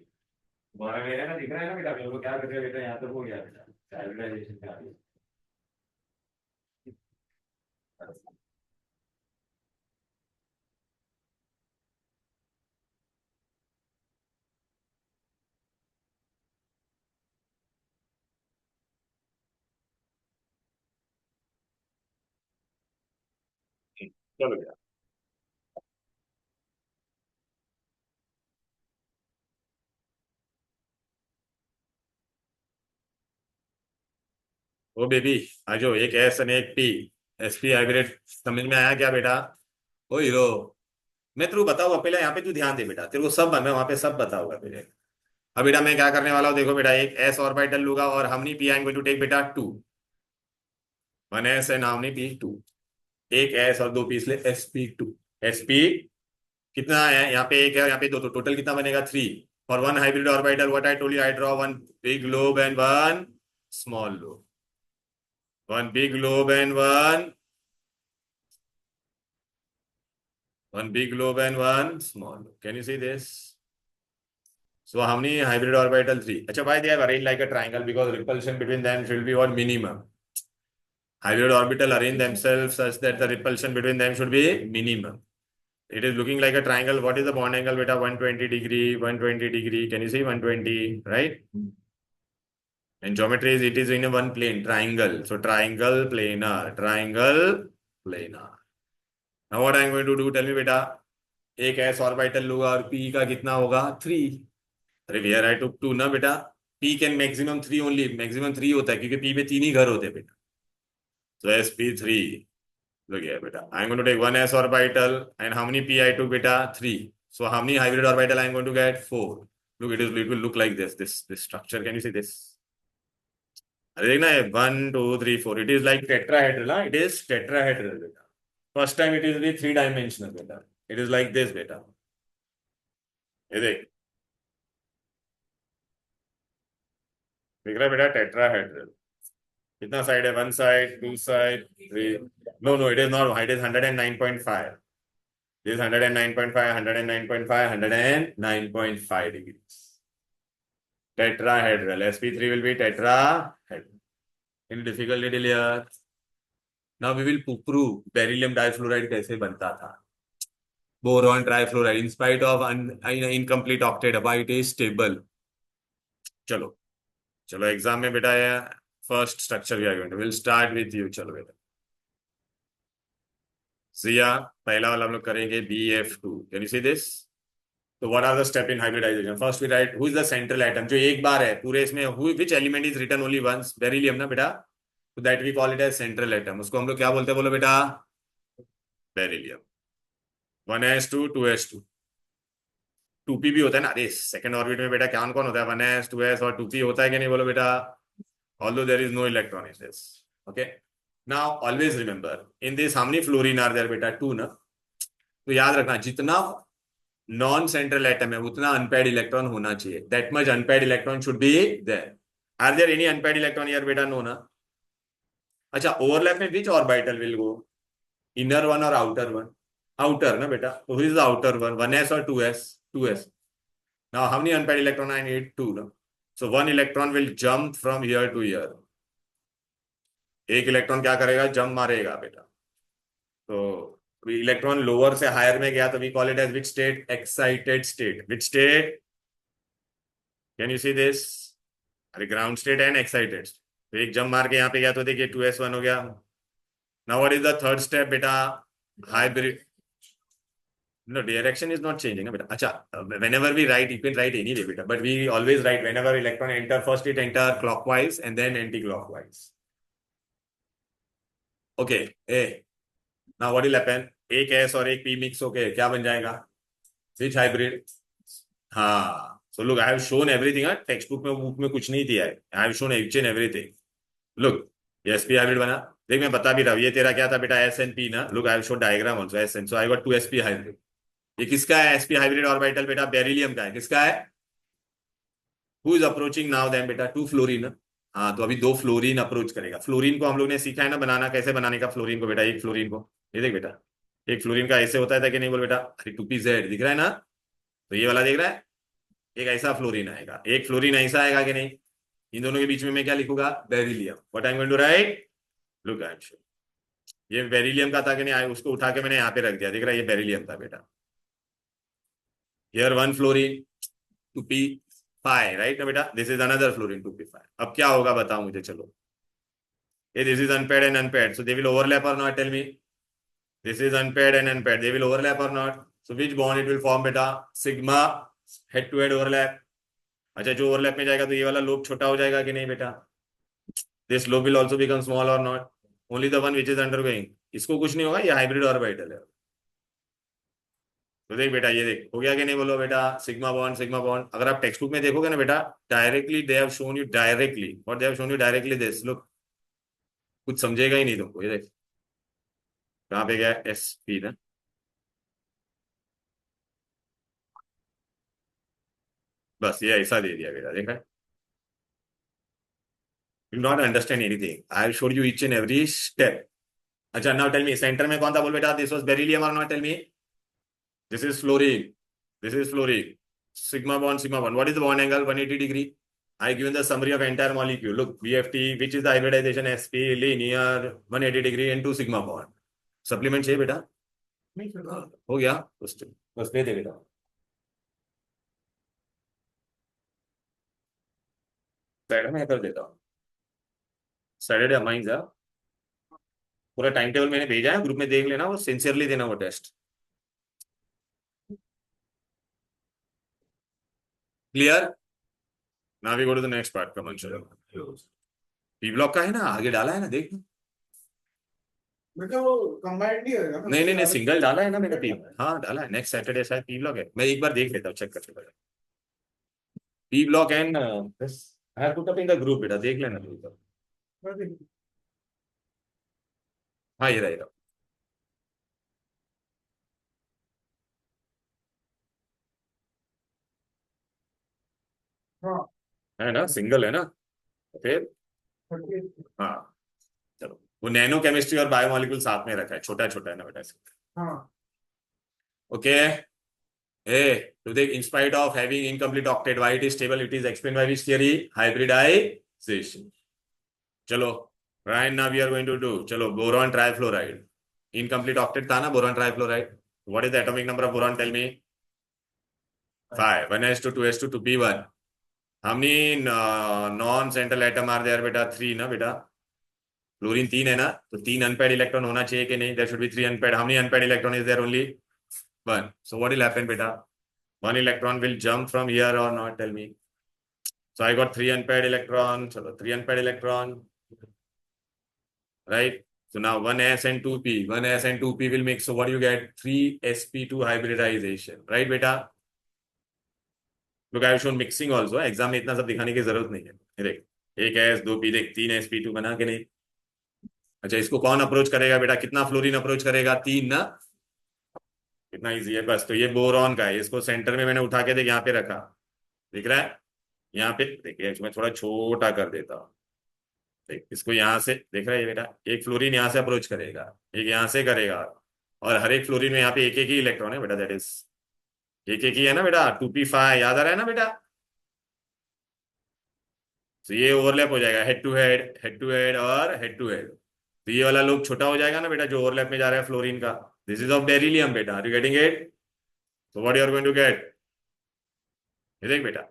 हमारा मेरा ना दिख रहा है ना बेटा, मेरे को क्या कर रहे बेटा? यहाँ तो हो गया बेटा, स्टैबिलाइजेशन का। चलो बेटा। ओ बेबी, आज एक एस और एक पी, एसपी हाइब्रिड समझ में आया क्या बेटा? ओ हीरो, मैं तेरे को बताऊंगा, पहले यहाँ पे तू ध्यान दे बेटा, तेरे को सब मैं वहां पे सब बताऊंगा पहले। अब बेटा मैं क्या करने वाला हूँ, देखो बेटा, एक एस ऑर्बिटल लूंगा और हमने P I am going to take बेटा टू, वन एस एंड हमने पी टू। एक एस और दो पी, इसलिए S P two. S P कितना है? यहाँ पे एक है, यहाँ पे दो, तो टोटल कितना बनेगा? Three. For one hybrid orbital what I told you, I draw one big lobe and one small lobe, one big lobe and one big lobe and one small lobe. Can you see this? So how many hybrid orbital? Three. अच्छा, why they have arranged like a triangle? Because repulsion between them should be what? Minimum. Hybrid orbital arrange themselves such that the repulsion between them should be minimum. It is looking like a triangle. What is the bond angle beta? 120 degree, 120 degree. Can you see 120, right? And geometry is, it is in a one plane, triangle. So triangle planar, triangle planar. Now what I am going to do, tell me beta. एक S orbital लूंगा और P का कितना होगा? Three. अरे where I took to ना बेटा, P can maximum three only, maximum three होता है क्योंकि पी पे तीन ही घर होते हैं बेटा। So sp3, look here beta, I'm going to take one s orbital and how many p I took beta? 3. So how many hybrid orbital I am going to get? 4. Look, it will look like this structure. Can you see this? अरे देखना है 1 2 3 4. It is like tetrahedral. It is tetrahedral beta. First time it is the 3-dimensional beta. It is like this beta. ये देख रहा है बेटा tetrahedral. कितना side है? 1 side, 2 side, 3. No, it is not. It is 109.5. This is 109.5, 109.5, 109.5 degrees. Tetrahedral. sp3 will be tetrahedral. Any difficulty till here? Now we will prove beryllium difluoride कैसे बनता था. Boron trifluoride, in spite of incomplete octet, why it is stable. चलो चलो exam में बेटा ये first structure we are going to will start with you. चलो बेटा जिया पहला वाला हम लोग करेंगे BF2. Can you see this? तो what are the step in hybridization? First we write who is the central atom, जो एक बार है पूरे इसमें. Who which element is written only once? Beryllium ना बेटा. तो that we call it as central atom. उसको हम लोग क्या बोलते हैं बोलो बेटा? बेरिलियम. 1s2 2s2. 2p भी होता है ना. अरे सेकंड ऑर्बिट में बेटा कौन कौन होता है? 1s 2s और 2p होता है कि नहीं बोलो बेटा? Although there is no electron in this. Okay. Now always remember in this how many fluorine are there beta? 2 ना. तो याद रखना जितना नॉन सेंट्रल एटम है उतना अनपेयर्ड इलेक्ट्रॉन होना चाहिए. That much unpaired electron should be there. Are there any unpaired electron here बेटा? नो ना. अच्छा ओवरलैप में which orbital will go? Inner one और आउटर वन? आउटर ना बेटा. तो who is the outer one? 1s और 2s? 2s. Now how many unpaired electron I need? 2 ना. So one electron will jump from here to here. एक electron क्या करेगा? Jump मारेगा बेटा. तो इलेक्ट्रॉन लोअर से हायर में गया तो we call it as which state? Excited state. Which state? Can you see this? अरे ग्राउंड स्टेट एंड एक्साइटेड. तो एक जंप मार के यहाँ पे गया तो देखिए 2s1 हो गया. Now what is the third step बेटा? Hybrid. No, direction is not changing, beta. Acha, whenever we write, you can write anyway, beta. But we always write whenever electron enter, first it enter clockwise and then anti-clockwise. Okay. Hey, now what will happen? एक S और एक P mix होके क्या बन जाएगा? Which hybrid? हाँ. So look, I have shown everything. हाँ, textbook में बुक में कुछ नहीं दिया है. I have shown each and everything. Look, ये SP hybrid बना. देख मैं बता भी रहा हूँ. ये तेरा क्या था बेटा? S and P ना. Look, I have shown diagram also. S and so I got 2 SP hybrid. ये किसका है? sp हाइब्रिड ऑर्बिटल बेटा बेरिलियम का है. किसका है? Who is approaching now then बेटा? 2 फ्लोरीन. हाँ तो अभी 2 फ्लोरीन अप्रोच करेगा. फ्लोरीन को हम लोग ने सीखा है ना बनाना. कैसे बनाने का फ्लोरीन को बेटा? एक फ्लोरीन को ये देख बेटा. एक फ्लोरीन का ऐसे होता था कि नहीं बोल बेटा? अरे 2pz दिख रहा है ना. तो ये वाला देख रहा है. एक ऐसा फ्लोरीन आएगा, एक फ्लोरीन ऐसा आएगा कि नहीं. इन दोनों के बीच में मैं क्या लिखूंगा? Beryllium. What I am going to write? Look I am sure ये बेरिलियम का था कि नहीं. उसको उठा के मैंने यहाँ पे रख दिया. देख रहा है ये बेरिलियम था बेटा. Here 1 fluorine 2p5 right ना बेटा. This is another fluorine 2p5. अब क्या होगा बताओ मुझे. चलो ये this is unpaired and unpaired, so they will overlap or not? Tell me. This is unpaired and unpaired, they will overlap or not? So which bond it will form बेटा? sigma head to head overlap. अच्छा जो overlap में जाएगा तो ये वाला lobe छोटा हो जाएगा कि नहीं बेटा? This lobe will also become small or not? Only the one which is undergoing. इसको कुछ नहीं होगा. ये हाइब्रिड ऑर्बिटल है. तो देख बेटा ये देख हो गया कि नहीं बोलो बेटा? Sigma bond sigma bond. अगर आप टेक्स्ट बुक में देखोगे ना बेटा directly they have shown you directly. What they have shown you directly this. Look कुछ समझेगा ही नहीं तुमको. ये देख कहाँ पे गया? SP ना. बस ये ऐसा दे दिया बेटा. देखा? You not understand anything. I have showed you each and every step. अच्छा नाउ टेल मी सेंटर में कौन था बोल बेटा? दिस वाज बेरिलियम और not? Tell me. This is fluorine. This is fluorine. Sigma bond. What is the bond angle? 180 degree. I given the summary of entire molecule. Look, BFT, which is the hybridization? SP, linear, 180 degree, and 2 sigma bond. Supplement चाहिए बेटा? हो गया? बस दे दे बेटा. Saturday में कर देता हूँ. सैटरडे अमाइंस है. पूरा टाइम टेबल मैंने भेजा है ग्रुप में. देख लेना. वो सिंसियरली देना वो test. Clear? Now we go to the next part. Come on चलो. पी ब्लॉक का है ना. आगे डाला है ना. देख बेटा वो कंबाइंड नहीं होगा ना? नहीं नहीं नहीं, सिंगल डाला है ना मैंने पी, हाँ डाला है, नेक्स्ट सैटरडे शायद पी ब्लॉक है, मैं एक बार देख लेता हूँ, चेक करके बता, P block and I have put up in the group, बेटा देख लेना तू एक बार। हाँ ये रहेगा, हाँ है ना, सिंगल है ना, फिर हाँ चलो, वो नैनो केमिस्ट्री और बायोमोलिक्यूल साथ में रखा है, छोटा छोटा है ना बेटा, हाँ okay. A, to the in spite of having incomplete octet, why it is stable? It is explained by which theory? Hybridization. चलो, right now we are going to do. चलो, boron trifluoride. Incomplete octet था ना boron trifluoride. What is the atomic number of boron? Tell me. 5. 1s2, 2s2, 2p1. How many non-central atom are there बेटा? 3 ना बेटा. Fluorine 3 है ना, तो 3 unpaired electron होना चाहिए कि नहीं? There should be 3 unpaired. How many unpaired electron is there? Only 1. So what will happen बेटा? One electron will jump from here or not? Tell me. So I got 3 unpaired electron. So 3 unpaired electron, right? So now 1s and 2p. 1s and 2p will make. So what do you get? 3sp2 hybridization, right, beta? Look, I have shown mixing also. Exam में इतना सब दिखाने की जरूरत नहीं है. ये देख, एक s 2p, देख 3sp2 बना के नहीं. अच्छा, इसको कौन अप्रोच करेगा बेटा? कितना फ्लोरीन अप्रोच करेगा? 3 ना. कितना इजी है बस. तो ये बोरॉन का है, इसको सेंटर में मैंने उठा के देख यहाँ पे रखा, दिख रहा है? यहाँ पे देखिए, मैं थोड़ा छोटा कर देता हूँ. देख, इसको यहाँ से देख रहा है बेटा, एक फ्लोरीन यहाँ से अप्रोच करेगा, एक यहाँ से करेगा, और हर एक फ्लोरीन में यहाँ पे एक एक ही इलेक्ट्रॉन है बेटा, दैट इज एक एक ही है ना बेटा, 2p5, याद आ रहा है ना बेटा? तो ये ओवरलैप हो जाएगा, head to head, head to head और हेड टू हेड. तो ये वाला लोग छोटा हो जाएगा ना बेटा, जो ओवरलैप में जा रहा है फ्लोरीन का. दिस इज ऑफ बेरिलियम बेटा, are you getting it? So what you are going to get, ये देख बेटा,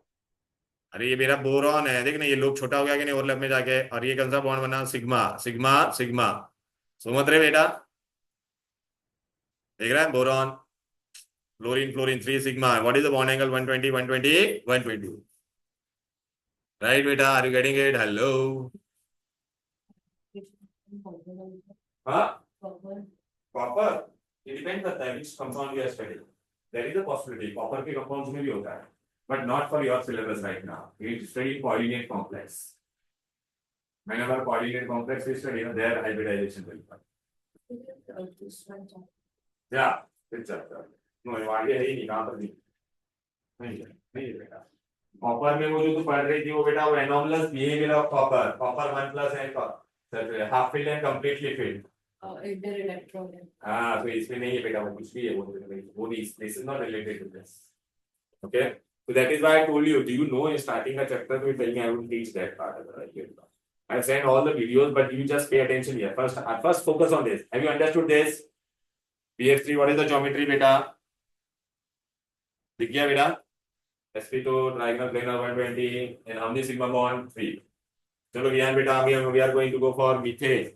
अरे ये मेरा बोरॉन है, देख ना, ये लोग छोटा हो गया कि नहीं ओवरलैप में जाके, और ये कौन सा बॉन्ड बना? Sigma sigma sigma. समझ रहे बेटा? देख रहा है, boron fluorine fluorine 3 sigma. What is the bond angle? 120 120 120, right बेटा? Are you getting it? Hello. हाँ, कॉपर, ये डिपेंड करता है which compound you are studying. There is a possibility copper के compounds में भी होता है, but not for your syllabus right now. You study coordinate complex. Whenever coordinate complex is studied, there hybridization will come. Yeah, it's chapter. No, ये आगे है ही नहीं, कहाँ पर नहीं है, नहीं है बेटा. कॉपर में वो जो तू पढ़ रही थी वो बेटा, वो anomalous behaviour of copper. Copper 1 plus है, half filled and completely filled. Inter electron है. हाँ, तो इसमें नहीं है बेटा, वो कुछ भी है, वो नहीं, this is not related to this. Okay, so that is why I told you. Do you know in starting a chapter we tell me I will teach that part. I send all the videos, but you just pay attention here. First focus on this. Have you understood this? BF3, what is the geometry बेटा? दिख गया बेटा? sp2 diagonal planar 120 and how many sigma bond? 3. चलो ज्ञान बेटा, we are going to go for methane.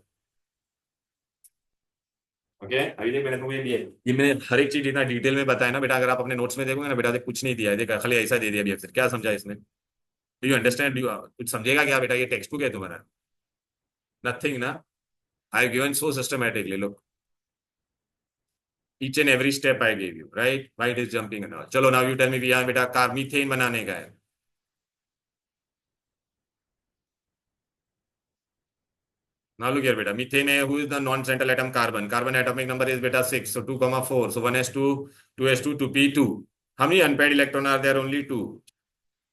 Okay, अभी देख मैंने तुम्हें ये मैंने हर एक चीज इतना डिटेल में बताया ना बेटा. अगर आप अपने नोट्स में देखोगे ना बेटा, देख कुछ नहीं दिया है, देख खाली ऐसा दे दिया BF3. क्या समझा इसमें? Do you understand? कुछ समझेगा क्या बेटा? ये टेक्स्ट बुक है तुम्हारा, नथिंग ना. I given so systematically. Look, each and every step I gave you, right? Why it is jumping and all. चलो now you tell me, यहाँ बेटा कार्मीथेन बनाने का है. Now look here beta, methane है, who is the non-central atom? Carbon. Carbon atomic number is beta 6, so 2,4. So 1s2, 2s2, 2p2. How many unpaired electron are there? Only 2.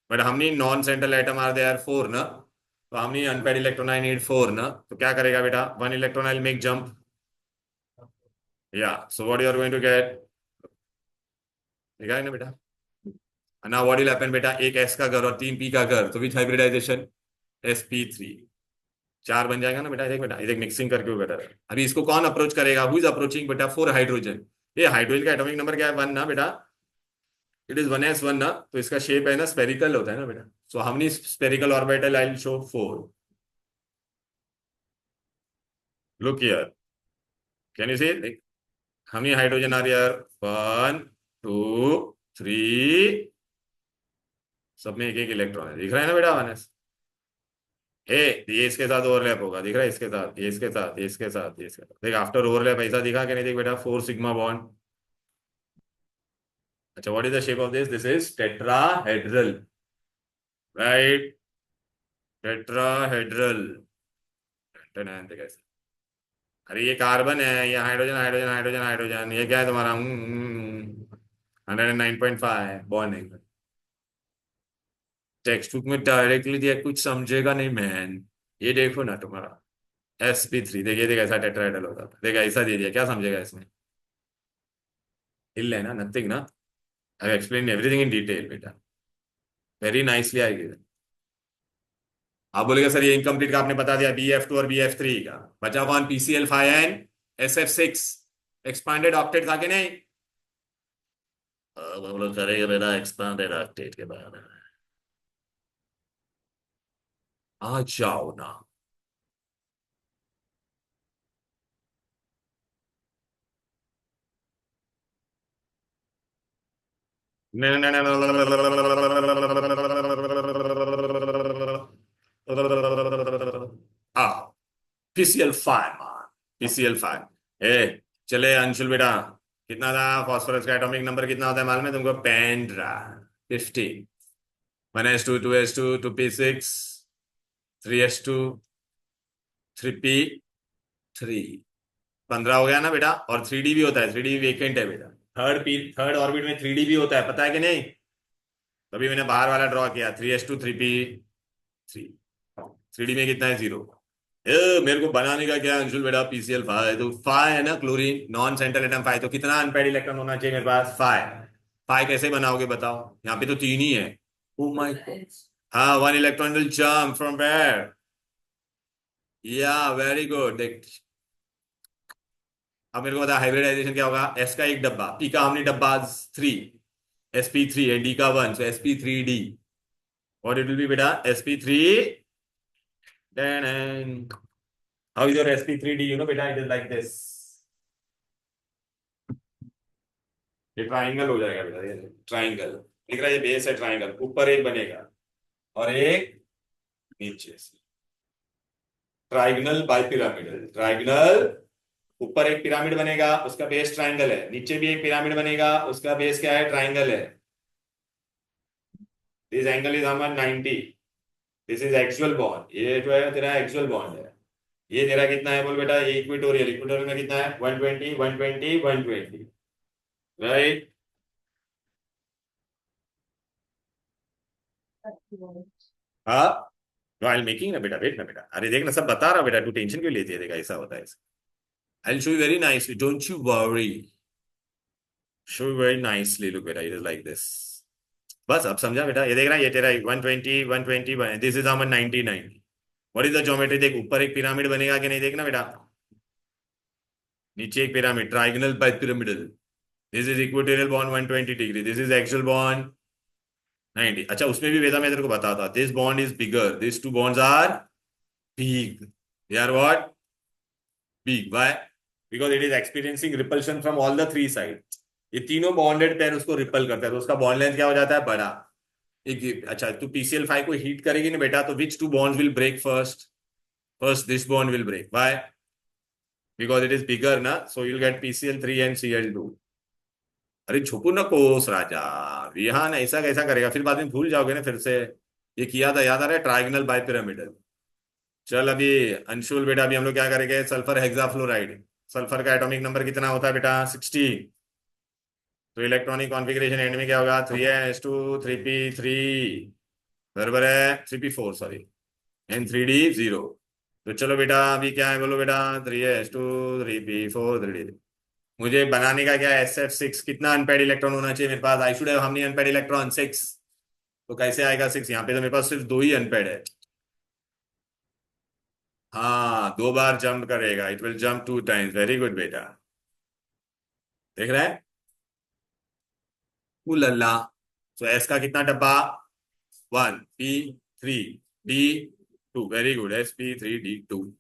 But how many non-central atom are there? 4 ना. So how many unpaired electron I need? 4 ना. तो क्या करेगा बेटा? 1 electron I'll make jump. Yeah. So what you are going to get? देखा है ना बेटा? Now what will happen बेटा? एक s का घर और 3 p का घर, तो which hybridization? sp3. 4 बन जाएगा ना बेटा. देख बेटा, देख मिक्सिंग करके वो बेटा. अभी इसको कौन अप्रोच करेगा? हु इज अप्रोचिंग बेटा? 4 हाइड्रोजन. ये हाइड्रोजन का एटॉमिक नंबर क्या है? 1 ना बेटा. इट इज 1s1 ना, तो इसका शेप है ना स्पेरिकल होता है ना बेटा. So how many spherical orbital I will show? 4. Look here, can you see? How many hydrogen are here? 1 2 3. सब में एक एक इलेक्ट्रॉन है, दिख रहा है ना बेटा? 1s. ए, ये इसके साथ ओवरलैप होगा, दिख रहा है, इसके साथ, ये इसके साथ, ये इसके साथ, ये इसके साथ, देख आफ्टर ओवरलैप ऐसा दिखा कि नहीं, देख बेटा, 4 सिग्मा बॉन्ड। अच्छा, what is the shape of this is tetrahedral, right, tetrahedral. देख ऐसे। अरे ये कार्बन है, ये हाइड्रोजन हाइड्रोजन हाइड्रोजन हाइड्रोजन, ये क्या है तुम्हारा 109.5 बॉन्ड है। टेक्स्ट बुक में डायरेक्टली दिया, कुछ समझेगा नहीं मैन। ये देखो ना तुम्हारा sp3, देखिए, देख ऐसा टेट्राहेड्रल होता है, देख ऐसा दे दिया, क्या समझेगा इसमें? हिल है ना, नथिंग ना। I explain everything in detail बेटा, वेरी नाइसली आएगी। आप बोलेगा सर ये इनकम्प्लीट का आपने बता दिया, BF2 और BF3 का, बचा कौन? PCl5 and SF6 expanded octet था कि नहीं? अब हम लोग करेंगे बेटा एक्सपांडेड ऑक्टेट के बारे में। आ जाओ ना। हाँ, PCl5 मान, PCl5। ए, चले अंशुल बेटा, कितना था फास्फोरस का एटॉमिक नंबर, कितना होता है मालूम है तुमको? Pendra 50, 1s2 2s2 2p6 3s2 3p3, 15 हो गया ना बेटा। और 3d भी होता है, 3d वेकेंट है बेटा, थर्ड ऑर्बिट में 3d भी होता है, पता है कि नहीं? तभी मैंने बाहर वाला ड्रॉ किया, 3s2 3p3। 3d में कितना है? 0। मेरे को बनाने का क्या है अंशुल बेटा? PCl5, तो 5 है ना, क्लोरीन नॉन सेंट्रल एटम 5, तो कितना अनपेड इलेक्ट्रॉन होना चाहिए मेरे पास? 5। 5 कैसे बनाओगे बताओ, यहाँ पे तो 3 ही है। ओ माय, हाँ, 1 electron will jump from where? या वेरी गुड, देख। अब मेरे को बता हाइब्रिडाइजेशन क्या होगा? S का एक डब्बा, P का हमने डब्बा 3, sp3 है, D का 1, so sp3d, what it will be बेटा? sp3, then how is your sp3d? You know बेटा, it is like this, ये ट्राइंगल हो जाएगा बेटा, ये ट्राइंगल दिख रहा है, ये बेस है ट्राइंगल, ऊपर एक बनेगा और एक नीचे से, ट्राइगनल बाइपिरामिडल, ट्राइगनल। ऊपर एक पिरामिड बनेगा, उसका बेस ट्राइंगल है, नीचे भी एक पिरामिड बनेगा, उसका बेस क्या है? ट्राइंगल है। दिस एंगल इज हमर 90, दिस इज एक्चुअल बॉन्ड, ये जो है तेरा एक्चुअल बॉन्ड है। ये तेरा कितना है बोल बेटा? ये इक्वेटोरियल, इक्वेटोरियल में कितना है? 120 120 120, राइट। हाँ, व्हाइल मेकिंग ना बेटा, वेट ना बेटा, अरे देख ना, सब बता रहा बेटा, तू टेंशन क्यों लेती है? देखा ऐसा होता है, आई will show you very nicely, don't you worry, show you very nicely, look बेटा, इट इज लाइक दिस। बस अब समझा बेटा, ये देख रहा है, ये तेरा 120 120, दिस इज हमर 90 90। What is the geometry? देख, ऊपर एक पिरामिड बनेगा कि नहीं, देखना बेटा, नीचे एक pyramid, trigonal bipyramidal. This is equatorial bond 120 degree, this is actual bond 90। अच्छा, उसमें भी वेदा मैं तेरे को बताता, this bond is bigger, this two bonds are big, they are what? Big, why? Because it is experiencing repulsion from all the three sides, ये तीनों बॉन्डेड पेयर उसको रिपल करता है, तो उसका बॉन्ड लेंथ क्या हो जाता है? बड़ा। एक, अच्छा, तू PCl5 को हीट करेगी ना बेटा, तो which two bonds will break first? First this bond will break, why? Because it is bigger ना, so you will get PCl3 and Cl2। अरे छुपू न कोस राजा, विहान ऐसा कैसा करेगा, फिर बाद में भूल जाओगे ना फिर से। ये किया था, याद आ रहा है? Trigonal bipyramidal. चल अभी अंशुल बेटा, अभी हम लोग क्या करेंगे? सल्फर हेक्साफ्लोराइड, सल्फर का एटॉमिक नंबर कितना होता है बेटा? 60। तो इलेक्ट्रॉनिक कॉन्फ़िगरेशन एंड में क्या होगा? 3s2 3p3, बराबर है 3p4, सॉरी, एंड 3d 0। तो चलो बेटा, अभी क्या है बोलो बेटा? 3s2 3p4 3d। मुझे बनाने का क्या है? SF6, कितना अनपेड इलेक्ट्रॉन होना चाहिए मेरे पास? आई शुड हैव, हमने अनपेड इलेक्ट्रॉन 6, तो कैसे आएगा 6? यहाँ पे तो मेरे पास सिर्फ 2 ही अनपेड है। हाँ, 2 बार जंप करेगा, it will jump 2 times, very good बेटा, देख रहा है? उल्ला। सो एस का कितना डब्बा? 1p3d2, very good, sp3d2।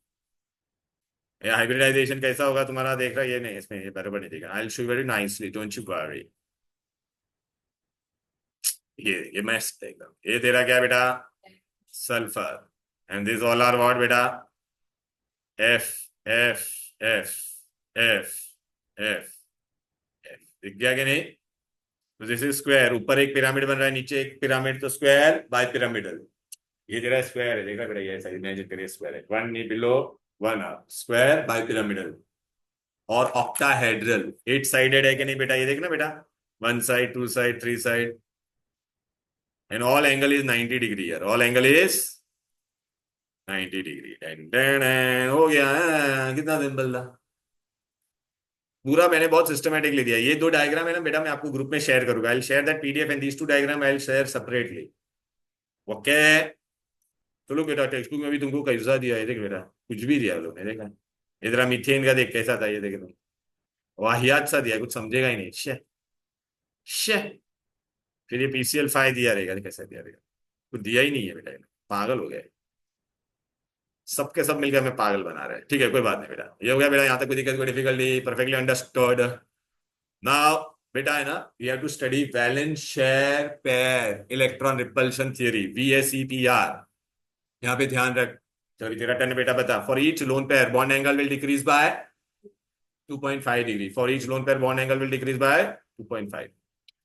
ये हाइब्रिडाइजेशन कैसा होगा तुम्हारा? देख रहा है, ये नहीं, इसमें ये बराबर नहीं देगा, आई will show very nicely, don't you worry. ये मस्त एकदम, ये तेरा क्या बेटा? Sulphur, and these all are what beta? F F F F F F दिख गया कि नहीं? तो दिस इज स्क्वायर, ऊपर एक पिरामिड बन रहा है, नीचे एक पिरामिड, तो स्क्वायर बाय पिरामिडल। ये तेरा स्क्वायर है, देखा बेटा, ये ऐसा इमेजिन करिए स्क्वायर है, one knee below one up, square by pyramidal. और ऑक्टाहेड्रल, 8 साइडेड है कि नहीं बेटा? ये देखना बेटा, 1 side, 2 side, 3 side, and all angle is 90 degree यार, ऑल एंगल इज 90 डिग्री। हो गया है, कितना सिंपल था। पूरा मैंने बहुत सिस्टमेटिकली दिया। ये 2 डायग्राम है ना बेटा, मैं आपको ग्रुप में शेयर करूंगा, I will share that PDF and these 2 diagram I will share separately. Okay, चलो बेटा, टेक्स्ट बुक में भी तुमको कैसा दिया है, देख बेटा, कुछ भी दिया लोग ने, देखा? इधर मीथेन का देख कैसा था, ये देख तुम, वाहियात सा दिया, कुछ समझेगा ही नहीं। शे शे, फिर ये पीसीएल 5 दिया रहेगा, कैसा दिया रहेगा? कुछ दिया ही नहीं है बेटा, पागल हो गया, सबके सब मिलकर हमें पागल बना रहे हैं। ठीक है, कोई बात नहीं बेटा, ये हो गया बेटा, यहाँ तक कोई दिक्कत, कोई डिफिकल्टी, परफेक्टली अंडरस्टूड। नाउ बेटा है ना, we have to study valence share pair electron repulsion theory, VSEPR। यहाँ पे ध्यान रख, चलो तेरा टर्न बेटा, बता। For each lone pair bond angle will decrease by 2.5 degree, for each lone pair bond angle will decrease by 2.5।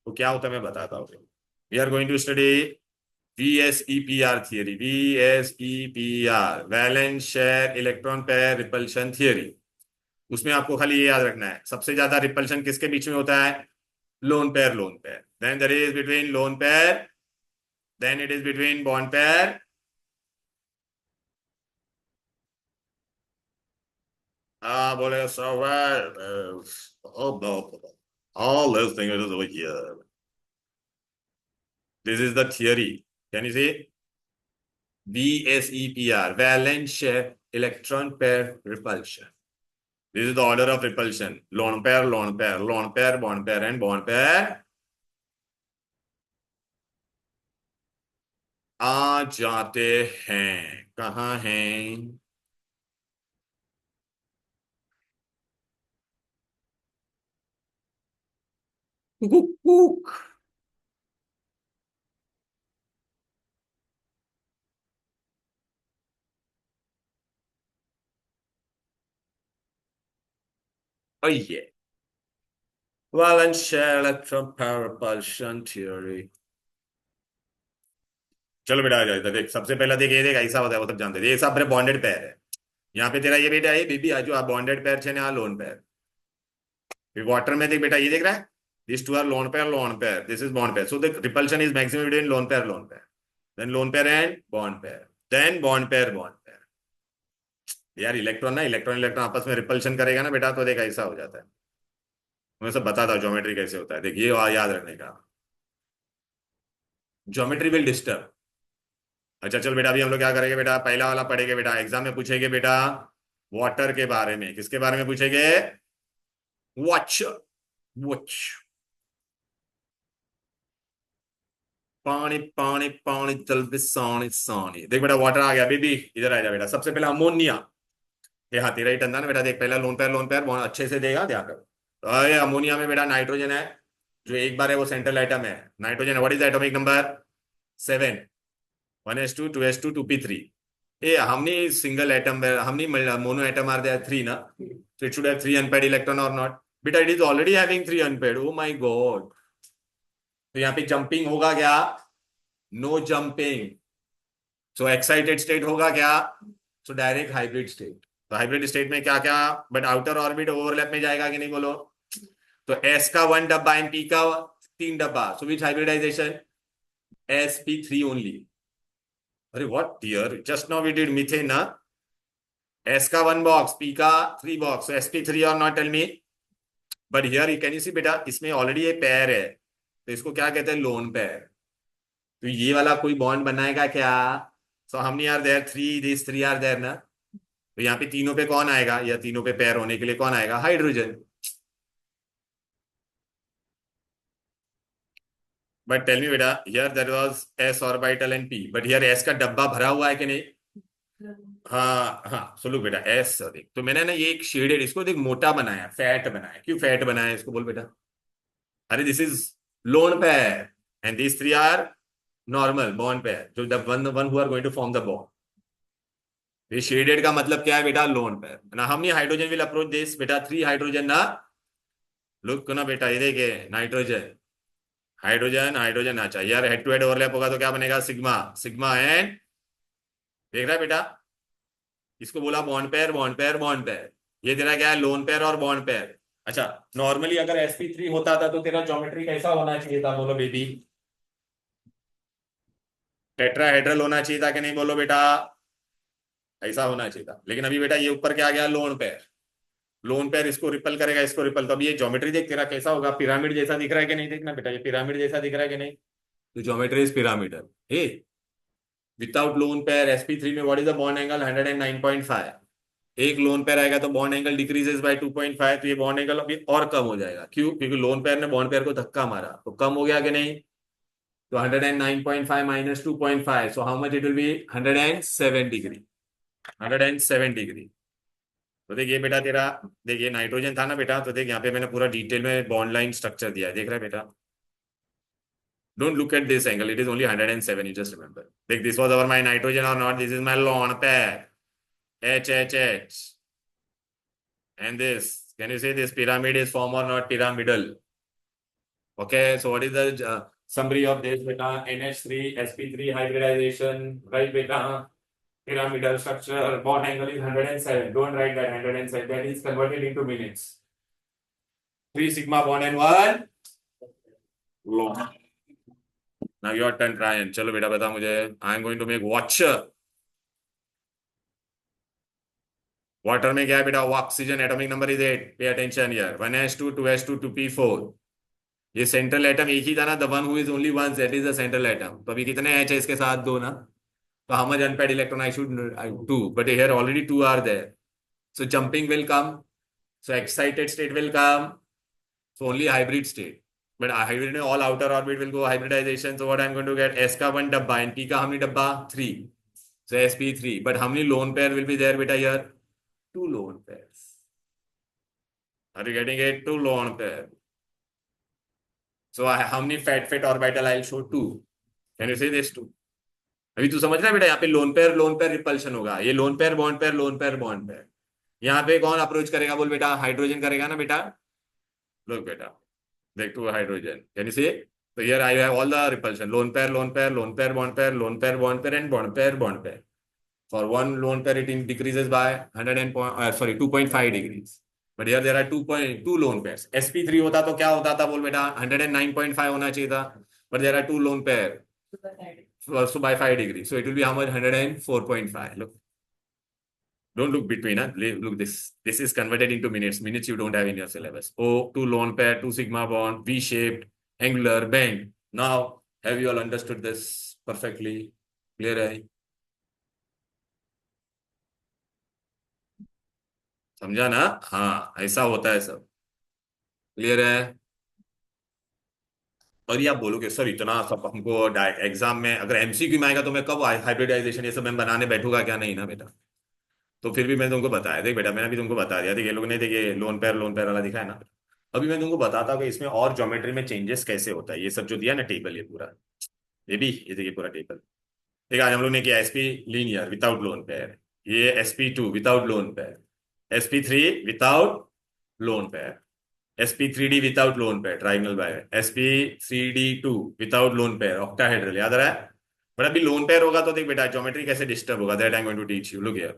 तो क्या होता है मैं बताता हूँ। We are going to study VSEPR theory, VSEPR, valence share electron pair repulsion theory. उसमें आपको खाली ये याद रखना है, सबसे ज्यादा रिपल्शन किसके बीच में होता है? Lone pair, lone pair, then there is between lone pair, then it is between bond pair, बोले sir, all those things is over here. This is the theory. Can you see? VSEPR, valence share electron pair repulsion. This is the order of repulsion. Lone pair, lone pair, lone pair, bond pair, and bond pair. आ जाते हैं, कहाँ हैं? Oh yeah. Valence share electron pair repulsion theory. चलो बेटा आ जाए, देख सबसे पहला देख, ये देख ऐसा होता है, वो तब जानते थे, ये सब बॉन्डेड पेयर है। यहाँ पे तेरा ये बेटा है बीबी, आज जो बॉन्डेड पेयर छे ने, लोन पेयर। फिर वाटर में देख बेटा, ये देख रहा है, this two are lone pair, this is bond pair, so the repulsion is maximum between lone pair, then lone pair and bond pair, then bond pair. यार इलेक्ट्रॉन ना, इलेक्ट्रॉन इलेक्ट्रॉन आपस में रिपल्शन करेगा ना बेटा, तो देख ऐसा हो जाता है। मैं सब बताता हूँ ज्योमेट्री कैसे होता है, देख ये याद रखने का, ज्योमेट्री विल डिस्टर्ब। अच्छा चल बेटा, अभी हम लोग क्या करेंगे बेटा, पहला वाला पढ़ेंगे बेटा, एग्जाम में पूछेंगे बेटा वाटर के बारे में। किसके बारे में पूछेंगे? वॉच, वॉच, पानी पानी पानी चल पे सानी सानी। देख बेटा वाटर आ गया बेबी, इधर आ जा बेटा। सबसे पहला अमोनिया, ये हाँ तेरा ही टंदा ना बेटा, देख पहला लोन पेयर बहुत अच्छे से देगा, ध्यान कर। तो ये अमोनिया में बेटा नाइट्रोजन है, जो एक बार है वो सेंट्रल आइटम है, nitrogen. What is atomic number? 7, 1s2 2s2 2p3। ये हमने सिंगल एटम, हमने मोनो एटम आर देयर 3 ना, so it should have 3 unpaired electron or not? बेटा it is already having 3 unpaired, oh my god। तो यहाँ पे jumping होगा क्या? No jumping. So excited state होगा क्या? So direct hybrid state. तो हाइब्रिड स्टेट में क्या क्या, बट आउटर ऑर्बिट ओवरलैप में जाएगा कि नहीं बोलो? तो एस का 1 डब्बा एंड पी का 3 डब्बा, so which hybridization? sp3 only. अरे what dear, just now we did methane ना, एस का 1 बॉक्स, पी का 3 बॉक्स, सो sp3 और not, tell me. But here can you see बेटा, इसमें ऑलरेडी ये पेयर है, तो इसको क्या कहते हैं? Lone pair. तो ये वाला कोई बॉन्ड बनाएगा क्या? सो हमने are there 3, this 3 are there ना, तो यहाँ पे तीनों पे कौन आएगा, या तीनों पे पेयर होने के लिए कौन आएगा? हाइड्रोजन। बट टेल मी बेटा, here there was s orbital and p, but here s का डब्बा भरा हुआ है कि नहीं? हाँ हाँ, सो लुक बेटा, s देख, तो मैंने ना ये एक शेडेड, इसको देख मोटा बनाया, फैट बनाया। क्यों फैट बनाया इसको, बोल बेटा? अरे this is lone pair and this 3 are normal bond pair, जो the one who are going to form the bond. ये शेडेड का मतलब क्या है बेटा, लोन पेयर ना। हमने हाइड्रोजन विल अप्रोच दिस बेटा, 3 हाइड्रोजन ना, लुक ना बेटा, ये देखिए नाइट्रोजन हाइड्रोजन हाइड्रोजन, अच्छा यार हेड टू हेड ओवरलैप होगा तो क्या बनेगा, सिग्मा सिग्मा एंड, देख रहा है बेटा, इसको बोला bond pair bond pair bond pair, ये तेरा क्या है, लोन पेयर और बॉन्ड पेयर। अच्छा नॉर्मली अगर sp3 होता था तो तेरा ज्योमेट्री कैसा होना चाहिए था, बोलो बेबी, टेट्राहेड्रल होना चाहिए था कि नहीं, बोलो बेटा, ऐसा होना चाहिए था। लेकिन अभी बेटा ये ऊपर क्या आ गया, लोन पेयर, लोन पेयर इसको रिपल करेगा, इसको रिपल, तो अभी ये ज्योमेट्री देख तेरा कैसा होगा, पिरामिड जैसा दिख रहा है कि नहीं, देखना बेटा ये पिरामिड जैसा दिख रहा है कि नहीं, तो geometry is pyramidal. A without lone pair sp3 में what is the bond angle, 109.5, एक लोन पेयर आएगा तो बॉन्ड एंगल डिक्रीजेस बाय 2.5, तो ये बॉन्ड एंगल अभी और कम हो जाएगा, क्यों, क्योंकि लोन पेयर ने बॉन्ड पेयर को धक्का मारा, तो कम हो गया कि नहीं, तो 109.5 minus 2.5, so how much it will B, 107 degree, 107 degree. तो देखिए बेटा तेरा, देखिए नाइट्रोजन था ना बेटा, तो देख यहाँ पे मैंने पूरा डिटेल में बॉन्ड लाइन स्ट्रक्चर दिया है, देख रहा है बेटा, don't look at this angle, it is only 107, you just remember, देख this was our my nitrogen और not, this is my lone pair, H H H, and this, can you say this pyramid is form or not pyramidal? Okay, so what is the summary of this beta, NH3 sp3 hybridization, right beta, pyramidal structure, bond angle is 107, don't write that 107, that is converted into minutes, 3 sigma bond and 1 long. Now your turn, Ryan, चलो बेटा बता मुझे, I am going to make watcher, water में क्या है बेटा, oxygen atomic number is 8, pay attention here, 1s2 2s2 2p4, ये central atom एक ही था ना, the one who is only one, that is the central atom, तो अभी कितने एच है इसके साथ, दो ना, तो how much unpaired electron I should, two, but here already two are there, so jumping will come, so excited state will come, so only hybrid state, but hybrid में all outer orbit will go hybridization, so what I am going to get, S का 1 डब्बा and P का हमने डब्बा 3, so sp3, but हमने lone pair will be there बेटा here, two lone pairs, are you getting it, two lone pair, so how many fat orbital I'll show two, can you say this two? अभी तू समझ रहा है बेटा, यहाँ पे लोन पेयर रिपल्शन होगा, ये loan pair bond pair lone pair bond pair, यहाँ पे कौन अप्रोच करेगा, बोल बेटा, हाइड्रोजन करेगा ना बेटा, लोग बेटा देख टू हाइड्रोजन, कैन यू से, तो here I have all the repulsion, loan pair lone pair lone pair bond pair lone pair bond pair and bond pair, for one lone pair it decreases by 100 and sorry 2.5 degrees, but here there are 2.2 lone pairs, sp3 होता तो क्या होता था, बोल बेटा 109.5 होना चाहिए था, but there are two lone pair, so by 5 degrees, so it will be how much, 104.5, look, don't look between, huh? Look, this is converted into minutes you don't have in your syllabus, o two lone pair, two sigma bond, v shaped, angular, bend. Now have you all understood this perfectly, clear है, समझा ना, हाँ ऐसा होता है सब, clear है। और ये आप बोलोगे सर इतना सब हमको एग्जाम में अगर एमसीक्यू में आएगा तो मैं कब हाइब्रिडाइजेशन ये सब मैं बनाने बैठूंगा क्या, नहीं ना बेटा, तो फिर भी मैं तुमको बताया, देख बेटा मैंने भी तुमको बता दिया, देख ये लोग ने देखिए लोन पेयर वाला दिखा है ना, अभी मैं तुमको बताता हूँ कि इसमें और ज्योमेट्री में चेंजेस कैसे होता है, ये सब जो दिया ना टेबल, ये पूरा, ये भी ये देखिए पूरा टेबल, ठीक है, आज हम लोग ने किया sp linear without lone pair, ये sp2 without lone pair, sp3 without lone pair, sp3d without lone pair triangle by, sp3d2 without lone pair octahedral, याद रहा है, बट अभी लोन पेयर होगा तो देख बेटा ज्योमेट्री कैसे डिस्टर्ब होगा, that I am going to teach you, look here,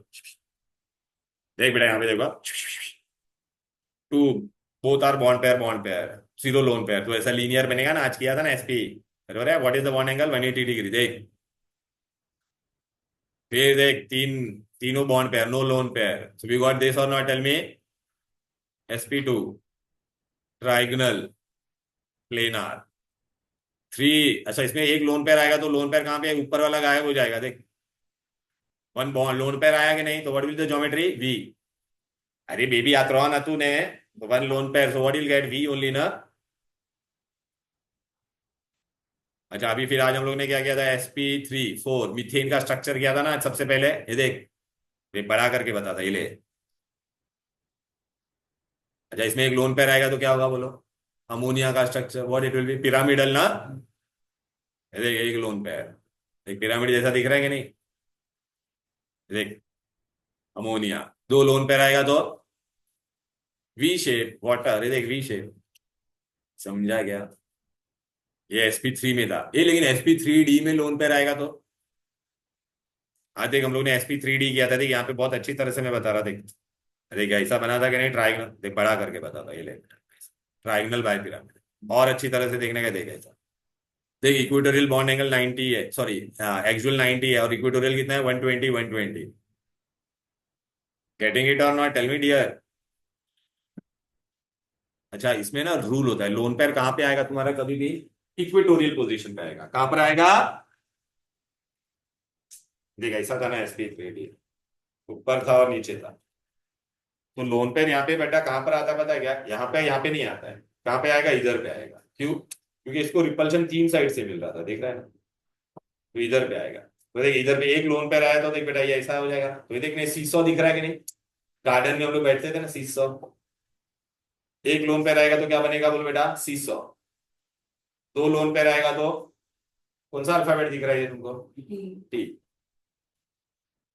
देख बेटा यहाँ पे देखो, two both are bond pair zero lone pair, तो ऐसा लीनियर बनेगा ना, आज किया था ना sp, बराबर है, what is the bond angle 180 degree, देख फिर देख तीनों bond pair no lone pair, so we got this और not, tell me, sp2 trigonal planar 3, अच्छा इसमें एक लोन पेयर आएगा तो लोन पेयर कहाँ पे, ऊपर वाला गायब हो जाएगा, देख वन बॉन्ड लोन पेयर आया कि नहीं, तो what will the geometry, we, अरे बेबी याद रहो ना तूने, तो one lone pair, so what will get we only ना। अच्छा अभी फिर आज हम लोग ने क्या किया था, sp3 4 मीथेन का स्ट्रक्चर किया था ना सबसे पहले, ये देख ये बड़ा करके बता था, ये ले, अच्छा इसमें एक लोन पेयर आएगा तो क्या होगा बोलो, अमोनिया का structure, what it will B, pyramidal ना, ये देख एक लोन पेयर, एक पिरामिड जैसा दिख रहा है कि नहीं, देख अमोनिया, दो लोन पेयर आएगा तो वी शेप वाटर, ये देख वी शेप, समझा गया? ये sp3 में था ये, लेकिन sp3d में लोन पेयर आएगा तो आज देख हम लोग ने sp3d किया था, देख यहाँ पे बहुत अच्छी तरह से मैं बता रहा, देख देख ऐसा बना था कि नहीं, ट्राइगनल, देख बड़ा करके बता था, ये ले ट्राइगनल बाय पिरामिड और अच्छी तरह से देखने का, देख ऐसा देख, इक्वेटोरियल बॉन्ड एंगल 90 है, सॉरी एक्चुअल 90 है, और इक्वेटोरियल कितना है 120 120, गेटिंग इट और नॉट, टेल मी डियर। अच्छा इसमें ना रूल होता है, लोन पेयर कहां पे आएगा तुम्हारा कभी भी, इक्वेटोरियल पोजीशन पे आएगा, कहां पर आएगा, देख ऐसा था ना sp3d, ऊपर था और नीचे था, तो लोन पेयर यहाँ पे बेटा कहां पर आता है पता है क्या, यहाँ पे नहीं आता है, कहां पे आएगा, इधर पे आएगा, क्यों, क्योंकि इसको रिपल्शन 3 साइड से मिल रहा था, देख रहा है ना, तो इधर पे आएगा, तो देख इधर पे एक लोन पेयर आया तो देख बेटा ये ऐसा हो जाएगा, तो ये देखने सीसॉ दिख रहा है कि नहीं, गार्डन में हम लोग बैठते थे ना सीसॉ, एक लोन पेयर आएगा तो क्या बनेगा बोल बेटा, सीसॉ, दो लोन पेयर आएगा तो कौन सा अल्फाबेट दिख रहा है ये तुमको, टी,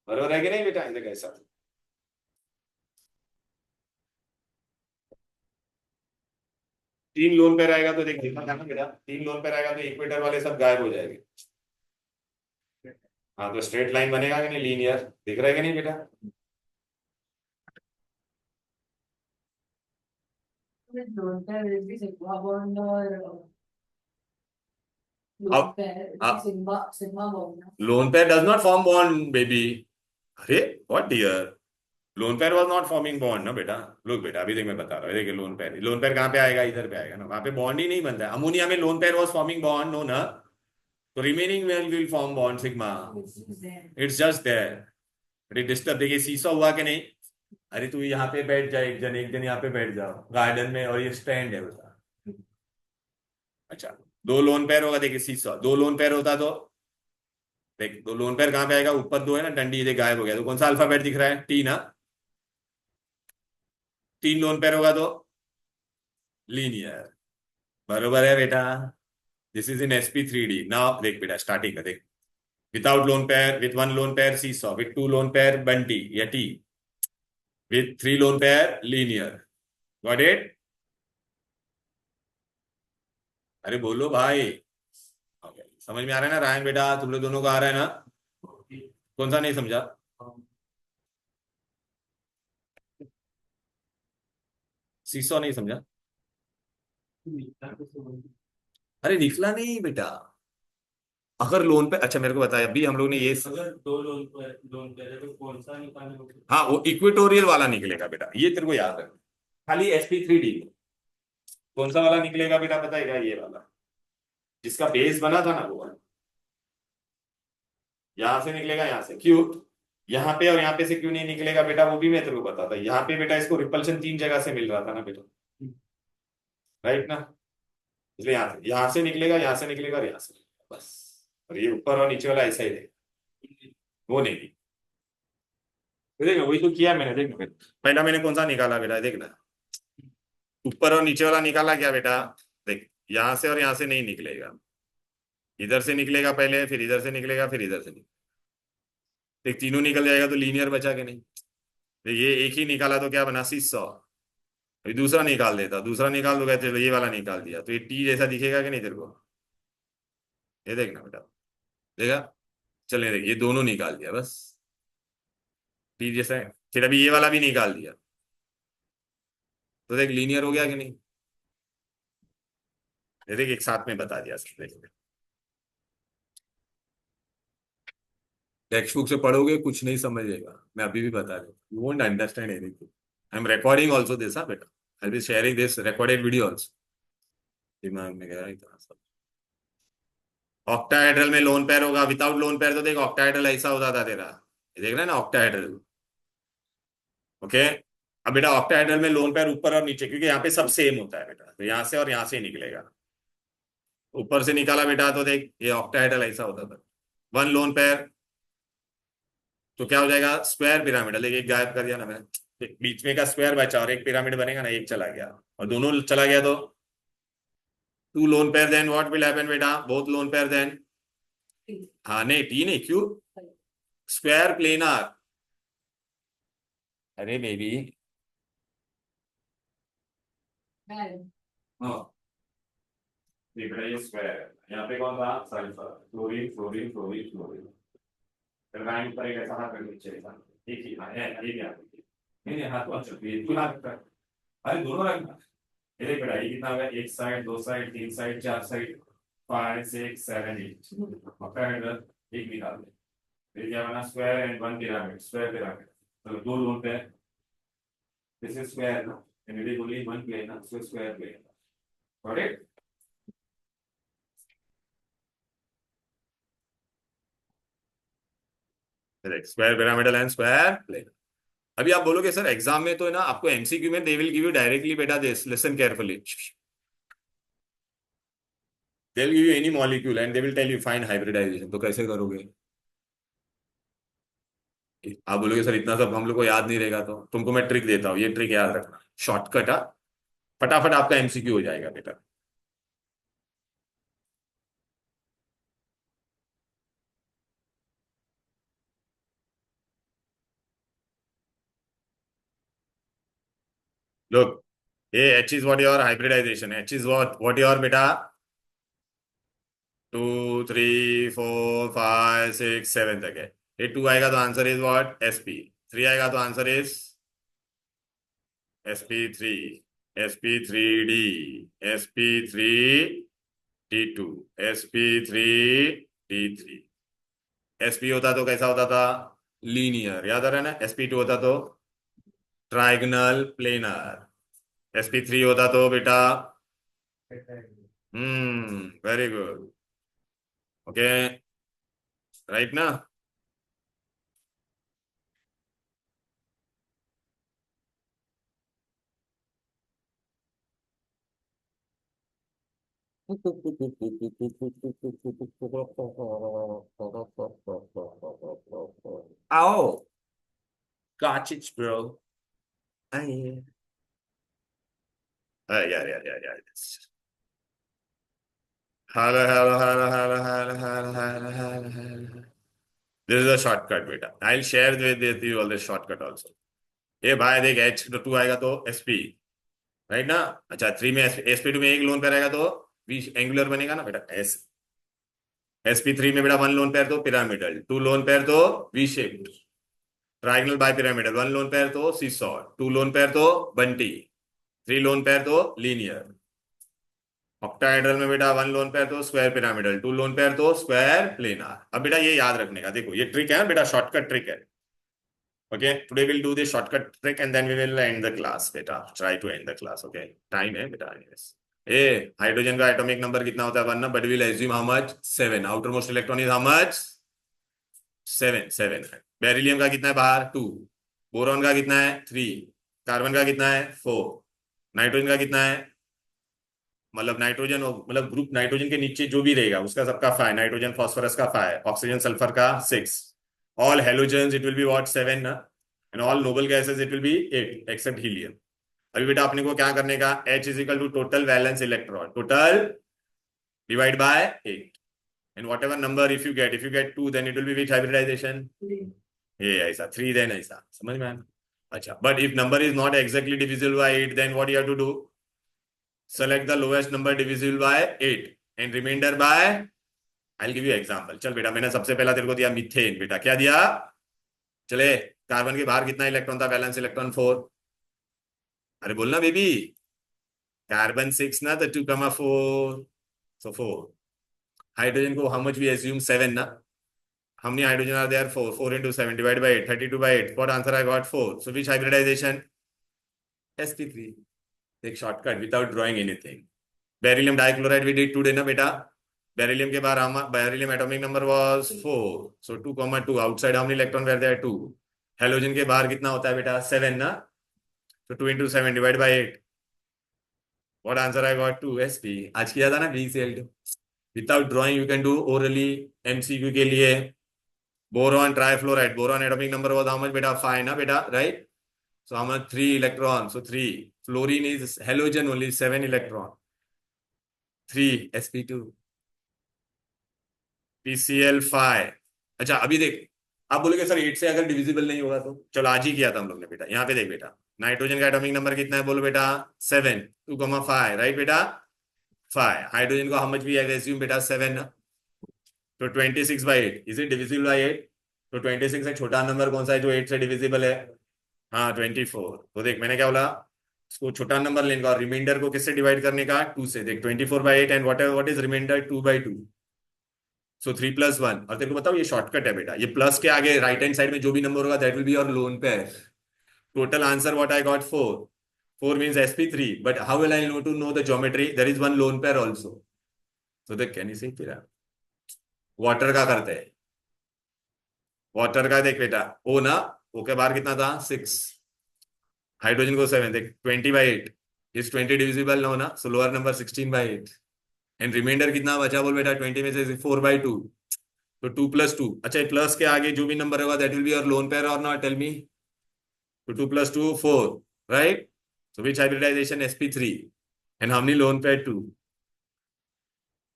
बरोबर है कि नहीं बेटा, इधर कैसा, तीन लोन पेयर आएगा तो देख देखना था ना बेटा, तीन लोन पेयर आएगा तो इक्वेटर वाले सब गायब हो जाएंगे, हाँ तो स्ट्रेट लाइन बनेगा कि नहीं, लीनियर, दिख रहा है कि नहीं बेटा, Lone pair will be sigma bond or अब lone pair will अब be sigma bond. Lone pair does not form bond baby, अरे what dear, lone pair was not forming bond ना बेटा, लोग बेटा अभी देख मैं बता रहा हूँ, देखिए लोन पेयर कहाँ पे आएगा, इधर पे आएगा ना, वहां पे बॉन्ड ही नहीं बनता है, अमोनिया में lone pair was forming bond, no ना, तो remaining will form bond sigma, Which is there. It's just there, अरे डिस्टर्ब, देखिए सीसा हुआ कि नहीं, अरे तू यहाँ पे बैठ जा, एक जन यहाँ पे बैठ जाओ गार्डन में, और ये स्टैंड है उसका, अच्छा दो लोन पेयर होगा, देखिए सीसा दो लोन पेयर होता तो देख, दो लोन पेयर कहाँ पे आएगा, ऊपर दो है ना डंडी, ये गायब हो गया, तो कौन सा अल्फाबेट दिख रहा है, टी ना, तीन लोन पेयर होगा तो लीनियर, बरोबर है बेटा, this is in sp3d, now देख बेटा स्टार्टिंग का देख, without lone pair, with one lone pair seesaw, with two lone pair बंटी या T, with three lone pair linear, got it, अरे बोलो भाई, okay. समझ में आ रहा है ना रायन बेटा, तुम लोग दोनों को आ रहा है ना, कौन सा नहीं समझा, सीसॉ नहीं समझा, अरे निकला नहीं बेटा, अगर लोन पे, अच्छा मेरे को बताया अभी हम लोग ने ये, अगर दो लोन पे है तो कौन सा निकालने, हाँ वो इक्वेटोरियल वाला निकलेगा बेटा, ये तेरे को याद है, खाली sp3d, कौन सा वाला निकलेगा बेटा बताएगा, ये वाला जिसका बेस बना था ना वो वाला, यहां से निकलेगा, यहां से क्यों, यहाँ पे और यहाँ पे से क्यों नहीं निकलेगा बेटा, वो भी मैं तेरे को बताता, यहाँ पे बेटा इसको रिपल्शन 3 जगह से मिल रहा था ना बेटा, राइट ना, इसलिए यहाँ से निकलेगा, यहाँ से निकलेगा और यहाँ से निकलेगा, बस, और ये ऊपर और नीचे वाला ऐसा ही रहेगा, वो नहीं, देखना वही तो किया मैंने, देखना पहला मैंने कौन सा निकाला बेटा, देखना ऊपर और नीचे वाला निकाला क्या बेटा, देख यहां से और यहां से नहीं निकलेगा, इधर से निकलेगा पहले, फिर इधर से निकलेगा, फिर इधर से निकलेगा, देख तीनों निकल जाएगा तो लीनियर बचा के नहीं, देख ये एक ही निकाला तो क्या बना 600, अभी दूसरा निकाल देता, दूसरा निकाल दोगे तो ये वाला निकाल दिया, तो ये टी जैसा दिखेगा कि नहीं तेरे को, ये देखना बेटा, देखा, चले देख ये दोनों निकाल दिया बस, टी जैसा है, फिर अभी ये वाला भी निकाल दिया, तो देख लीनियर हो गया कि नहीं, ये देख एक साथ में बता दिया सब, देख टेक्स्ट बुक से पढ़ोगे कुछ नहीं समझेगा, मैं अभी भी बता रहा हूँ, you won't understand anything, I am recording also this, हाँ बेटा, I be sharing this recorded video also, दिमाग में गया इतना सब, ऑक्टाहेड्रल में लोन पेयर होगा, विदाउट लोन पेयर तो देख ऑक्टाहेड्रल ऐसा होता था तेरा, ये देख रहा है ना ऑक्टाहेड्रल, ओके, अब बेटा ऑक्टाहेड्रल में लोन पेयर ऊपर और नीचे, क्योंकि यहाँ पे सब सेम होता है बेटा, तो यहाँ से और यहाँ से ही निकलेगा, ऊपर से निकाला बेटा तो देख ये ऑक्टाहेड्रल ऐसा होता था, वन लोन पेयर तो क्या हो जाएगा, स्क्वायर पिरामिड, एक गायब कर दिया ना मैंने, बीच में का स्क्वायर बचा और एक पिरामिड बनेगा ना, एक चला गया और दोनों चला गया तो two lone pair, then what will happen बेटा, बोथ लोन पेयर देन, हाँ नहीं टी नहीं, क्यों, स्क्वायर प्लेनर, अरे बेबी Well, हाँ देख रहे स्क्वायर यहाँ पे कौन था sulphur chlorine chlorine chlorine chlorine टरबाइन पर एक ऐसा हाथ रखना चाहिए एक ही हाँ है एक यहाँ नहीं हाथ को अच्छा तू हाथ रख अरे दोनों रखना ये देख बेटा ये कितना होगा एक साइड दो साइड तीन साइड चार साइड 5 6 7 8 एक निकाल दे फिर क्या बना square and one pyramid square pyramid तो दो lone pair this is square ना and it is only one plane ना so square plane got it square pyramidal and square plane अभी आप बोलोगे सर एग्जाम में तो है ना आपको एमसीक्यू में they will give you directly बेटा this listen carefully they will give you any molecule and they will tell you find hybridization तो कैसे करोगे आप बोलोगे सर इतना सब हम लोग को याद नहीं रहेगा तो तुमको मैं ट्रिक देता हूँ ये ट्रिक याद रखना शॉर्टकट है फटाफट आपका एमसीक्यू हो जाएगा बेटा look H is what your hybridization H is what your beta 2 3 4 5 6 7 तक है ये 2 आएगा तो आंसर इज व्हाट sp 3 आएगा तो answer is sp3 sp3d sp3d2 sp3d3 sp होता तो कैसा होता था लीनियर याद आ रहा है ना sp2 होता तो ट्राइगोनल प्लेनर sp3 होता तो बेटा वेरी गुड ओके राइट ना आओ got it bro यार यार यार यार यार hello hello hello hello hello hello hello hello hello this is a shortcut बेटा I will share with you all this shortcut also ये भाई देख एच टू आएगा तो एसपी राइट ना अच्छा 3 में एसपी 2 में एक लोन पेयर आएगा तो वी एंगुलर बनेगा ना बेटा एस sp3 में बेटा 1 लोन पेयर तो पिरामिडल 2 लोन पेयर तो V shape trigonal bipyramidal 1 lone pair तो सीसॉ 2 लोन पेयर तो बंटी 3 लोन पेयर तो लीनियर ऑक्टाहेड्रल में बेटा 1 लोन पेयर तो स्क्वायर पिरामिडल 2 लोन पेयर तो स्क्वायर प्लेनार अब बेटा ये याद रखने का देखो ये ट्रिक है ना बेटा शॉर्टकट ट्रिक है okay today will do this shortcut trick and then we will end the class बेटा try to end the class okay time है बेटा anyways ए हाइड्रोजन का एटॉमिक नंबर कितना होता है वरना but will assume how much 7 outermost electron is how much 7 है बेरिलियम का कितना है बाहर 2 बोरॉन का कितना है 3 कार्बन का कितना है 4 नाइट्रोजन का कितना है मतलब नाइट्रोजन मतलब ग्रुप नाइट्रोजन के नीचे जो भी रहेगा उसका सबका 5 नाइट्रोजन फास्फोरस का 5 ऑक्सीजन सल्फर का 6 all halogens it will be what 7 ना and all noble gases it will be 8 except helium अभी बेटा अपने को क्या करने का H is equal to total valence electron total divide by 8 and whatever number if you get 2 then it will be which hybridization ये ऐसा 3 देन ऐसा समझ में आया अच्छा but if number is not exactly divisible by 8 then what you have to do select the lowest number divisible by 8 and remainder by I'll give you example चल बेटा मैंने सबसे पहला तेरे को दिया मीथेन बेटा क्या दिया चले कार्बन के बाहर कितना इलेक्ट्रॉन था बैलेंस इलेक्ट्रॉन 4 अरे बोलना बेबी कार्बन 6 ना तो 2,4 so 4 हाइड्रोजन को how much we assume 7 ना how many hydrogen are there 4 into 7 divided by 8 32 by 8 what answer I got 4 so which hybridization sp3 एक shortcut without drawing anything beryllium dichloride we did today ना बेटा beryllium के बाहर beryllium atomic number was 4 so 2,2 outside how many electron were there 2 halogen के बाहर कितना होता है बेटा 7 ना तो 2 into 7 divide by 8 what answer I got 2 sp आज किया था ना BCl2 without drawing you can do orally MCQ के लिए boron trifluoride boron atomic number was how much बेटा 5 ना बेटा right so how much 3 electrons so 3 fluorine is halogen only 7 electron 3 sp2 pcl5 अच्छा अभी देख आप बोलोगे सर 8 से अगर डिविजिबल नहीं होगा तो चलो आज ही किया था हम लोग ने बेटा। यहाँ पे देख बेटा, नाइट्रोजन का एटॉमिक नंबर कितना है बोलो बेटा 7, 2,5 राइट बेटा 5। हाइड्रोजन को how much we have assume बेटा 7 ना, तो 26/8 इज इट डिविजिबल बाई 8? तो 26 से छोटा नंबर कौन सा है जो 8 से डिविजिबल है? हाँ 24। तो देख मैंने क्या बोला, उसको छोटा नंबर लेने का और रिमाइंडर को किससे डिवाइड करने का 2 से। देख 24/8 एंड व्हाट इज रिमाइंडर 2/2, सो 3+1। और तेरे को बताओ ये शॉर्टकट है बेटा, ये प्लस के आगे राइट हैंड साइड में जो भी नंबर होगा that will be your lone pair. Total answer what I got 4, 4 means sp3, but how will I know to know the geometry? There is one lone pair also. So the can you see फिर water का करते हैं, water का देख बेटा ओ ना, ओ के बाहर कितना था 6, हाइड्रोजन को 7, देख 20/8 इज 20 डिविजिबल ना, so lower number 16/8 and remainder कितना बचा बोल बेटा 20 में से 4/2, तो 2+2। अच्छा प्लस के आगे जो भी नंबर होगा that will be your lone pair और नॉट, टेल मी। तो 2+2 4 right, so which hybridization sp3 and how many lone pair 2?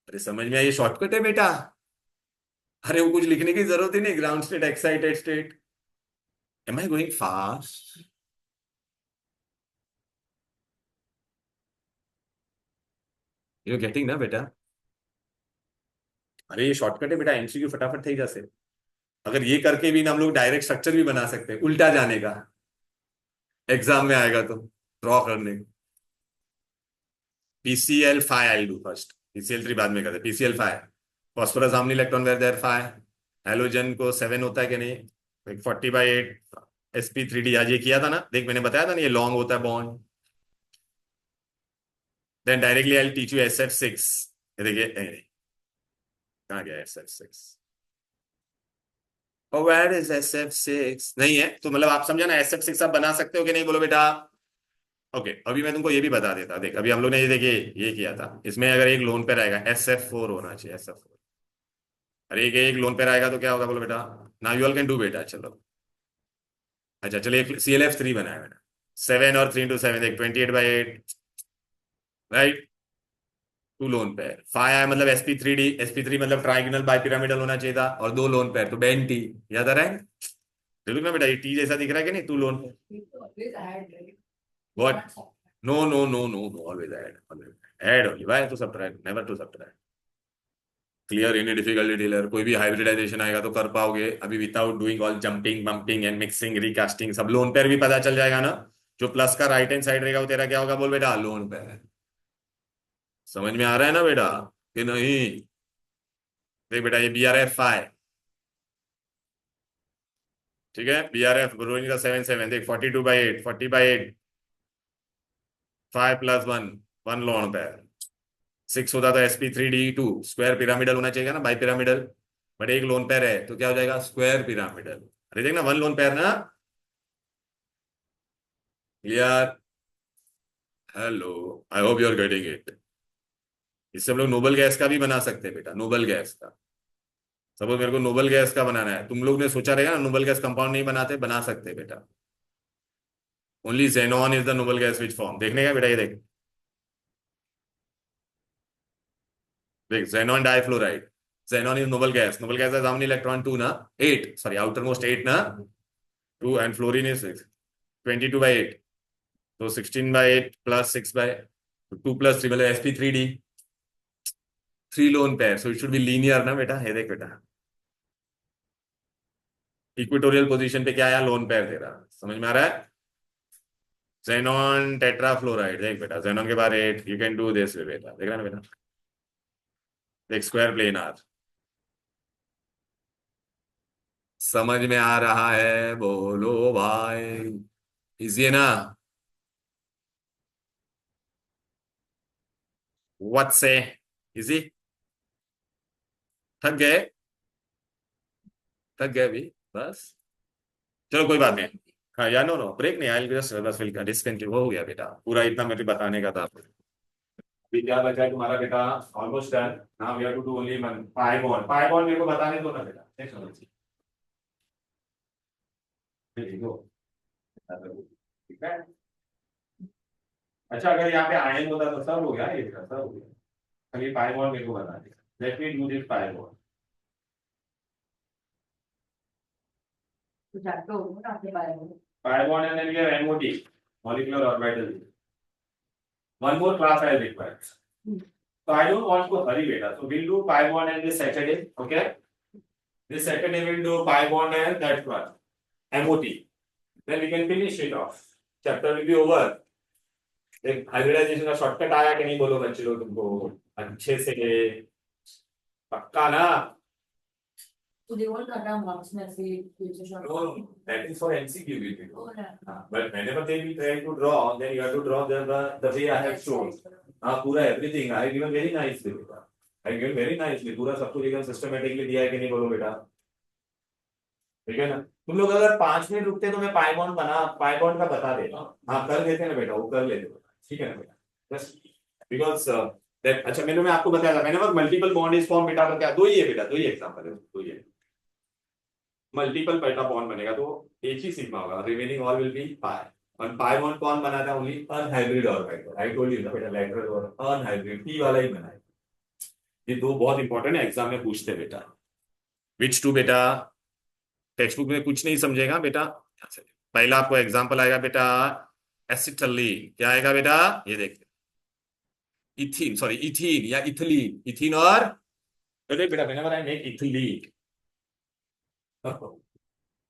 अरे समझ में आई, ये शॉर्टकट है बेटा। अरे वो कुछ लिखने की जरूरत ही नहीं, ground state excited state. Am I going fast? You getting ना बेटा? अरे ये शॉर्टकट है बेटा, एमसीक्यू फटाफट थी जैसे। अगर ये करके भी ना हम लोग डायरेक्ट स्ट्रक्चर भी बना सकते हैं उल्टा जाने का, एग्जाम में आएगा तो ड्रॉ करने। PCl5 I do first, PCl3 बाद में करते। PCl5 phosphorus how many electron were there 5, halogen को 7 होता है कि नहीं, 40/8 sp3d। आज ये किया था ना, देख मैंने बताया था ना ये लॉन्ग होता है bond. Then directly I teach you SF6। ये देखिए कहाँ गया SF6, और वेयर इज SF6 नहीं है तो मतलब आप समझा ना, SF6 आप बना सकते हो कि नहीं बोलो बेटा। ओके अभी मैं तुमको ये भी बता देता, देख अभी हम लोग ने ये देखिए ये किया था, इसमें अगर एक लोन पे रहेगा SF4 होना चाहिए, SF4। अरे एक लोन पे रहेगा तो क्या होगा बोलो बेटा, now you all can do बेटा चलो। अच्छा चलिए ClF3 बनाया मैंने, 7 और 3 into 7 देख 28/8 राइट, 2 लोन पेयर 5 आया मतलब sp3d, sp3 मतलब ट्राइगोनल बाइपिरामिडल होना चाहिए था, और 2 लोन पेयर तो बेन टी, याद आ रहा है? देखो ना बेटा ये टी जैसा दिख रहा है कि नहीं, 2 lone pair. People always add, right? What? Not subtract. No, no, no, no, no, always add, always add only. Why to subtract? Never to subtract. Clear, any difficulty dealer, कोई भी हाइब्रिडाइजेशन आएगा तो कर पाओगे अभी without doing all jumping bumping and mixing recasting, सब lone pair भी पता चल जाएगा ना। जो प्लस का राइट हैंड साइड रहेगा वो तेरा क्या होगा बोल बेटा, लोन पेयर। समझ में आ रहा है ना बेटा कि नहीं? देख बेटा ये BRF5 ठीक है, BRF ब्रोमीन का 7 देख 42/8 40/8 5+1 1 लोन पेयर। 6 होता था sp3d2, स्क्वायर पिरामिडल होना चाहिए ना, बाई पिरामिडल, बट एक लोन पेयर है तो क्या हो जाएगा स्क्वायर पिरामिडल। अरे देखना 1 लोन पेयर ना, clear? Hello, I hope you are getting it. इससे हम लोग नोबल गैस का भी बना सकते हैं बेटा, नोबल गैस का। सपोज मेरे को नोबल गैस का बनाना है, तुम लोग ने सोचा रहेगा ना नोबल गैस कंपाउंड नहीं बनाते, बना सकते हैं बेटा। Only xenon is the noble gas which form, देखने का बेटा ये देख, देख xenon difluoride, xenon is noble gas है, हाउ इलेक्ट्रॉन 2 ना, 8 सॉरी आउटर मोस्ट 8 ना, 2 एंड फ्लोरीन इज 6, 22/8, तो 16/8 प्लस 2+3 मतलब sp3d, 3 lone pair, so it should be linear ना बेटा, ये देख बेटा इक्वेटोरियल पोजीशन पे क्या आया लोन पेयर तेरा, समझ में आ रहा है? जेनॉन टेट्राफ्लोराइड देख बेटा, जेनॉन के बाद 8, you can do this way बेटा, देख रहा ना बेटा, देख स्क्वायर प्लेनार। समझ में आ रहा है बोलो भाई, इजी है ना? व्हाट से इजी? थक गए? थक गए अभी बस, चलो कोई बात नहीं। हाँ या नो नो ब्रेक नहीं, आई जस्ट बस विल डिस्कंटिन्यू, हो गया बेटा पूरा, इतना मुझे बताने का था। अभी क्या बचा है तुम्हारा बेटा, almost done. Now we have to do only one pi bond, pi bond मेरे को बताने दो ना बेटा, नेक्स्ट वन ठीक हो, ठीक है। अच्छा अगर यहाँ पे आयन होता तो सब हो गया, ये सब हो गया, खाली पाई बॉन्ड मेरे को बता दे, let me do this pi bond. तो चैप्टर होगा ना आपके बारे में। pi bond and then we have MOT, molecular orbital. One more class I require. So I don't want to hurry beta. So we'll do pi bond and this Saturday, okay? This Saturday we'll do pi bond and that one, MOT. Then we can finish it off. Chapter will be over. एक hybridisation का shortcut आया कि नहीं बोलो बच्चे लोग तुमको अच्छे से पक्का ना तो they won't cut down marks में ऐसे future short. no that is for MCQ will be Oh, yeah. but whenever they will try to draw then you have to draw the way I have shown हाँ पूरा everything I have given very nicely बेटा I have given very nicely पूरा सब कुछ एकदम systematically दिया है कि नहीं बोलो बेटा ठीक है ना तुम लोग अगर 5 मिनट रुकते तो मैं पाई बॉन्ड का बता देता हाँ कर देते ना बेटा वो कर लेते ठीक है ना बेटा बस बिकॉज दैट अच्छा मैंने आपको बताया था मैंने मल्टीपल बॉन्ड इज फॉर्म बेटा का क्या दो ही है बेटा दो ही एग्जांपल है दो ही है मल्टीपल बेटा बॉन्ड बनेगा तो एक ही सिग्मा होगा रिमेनिंग ऑल विल बी पाई और पाई बॉन्ड कौन बनाता है only unhybrid orbital I told you ना बेटा लैटरल और अनहाइब्रिड p वाला ही बनाए ये दो बहुत इंपॉर्टेंट है एग्जाम में पूछते हैं बेटा विच टू बेटा टेक्स्ट बुक में कुछ नहीं समझेगा बेटा पहला आपको एग्जांपल आएगा बेटा एसिटलीन क्या आएगा बेटा ये देखते इथीन सॉरी इथीन या इथिलीन इथीन और अरे बेटा व्हेनेवर आई मेक इथिलीन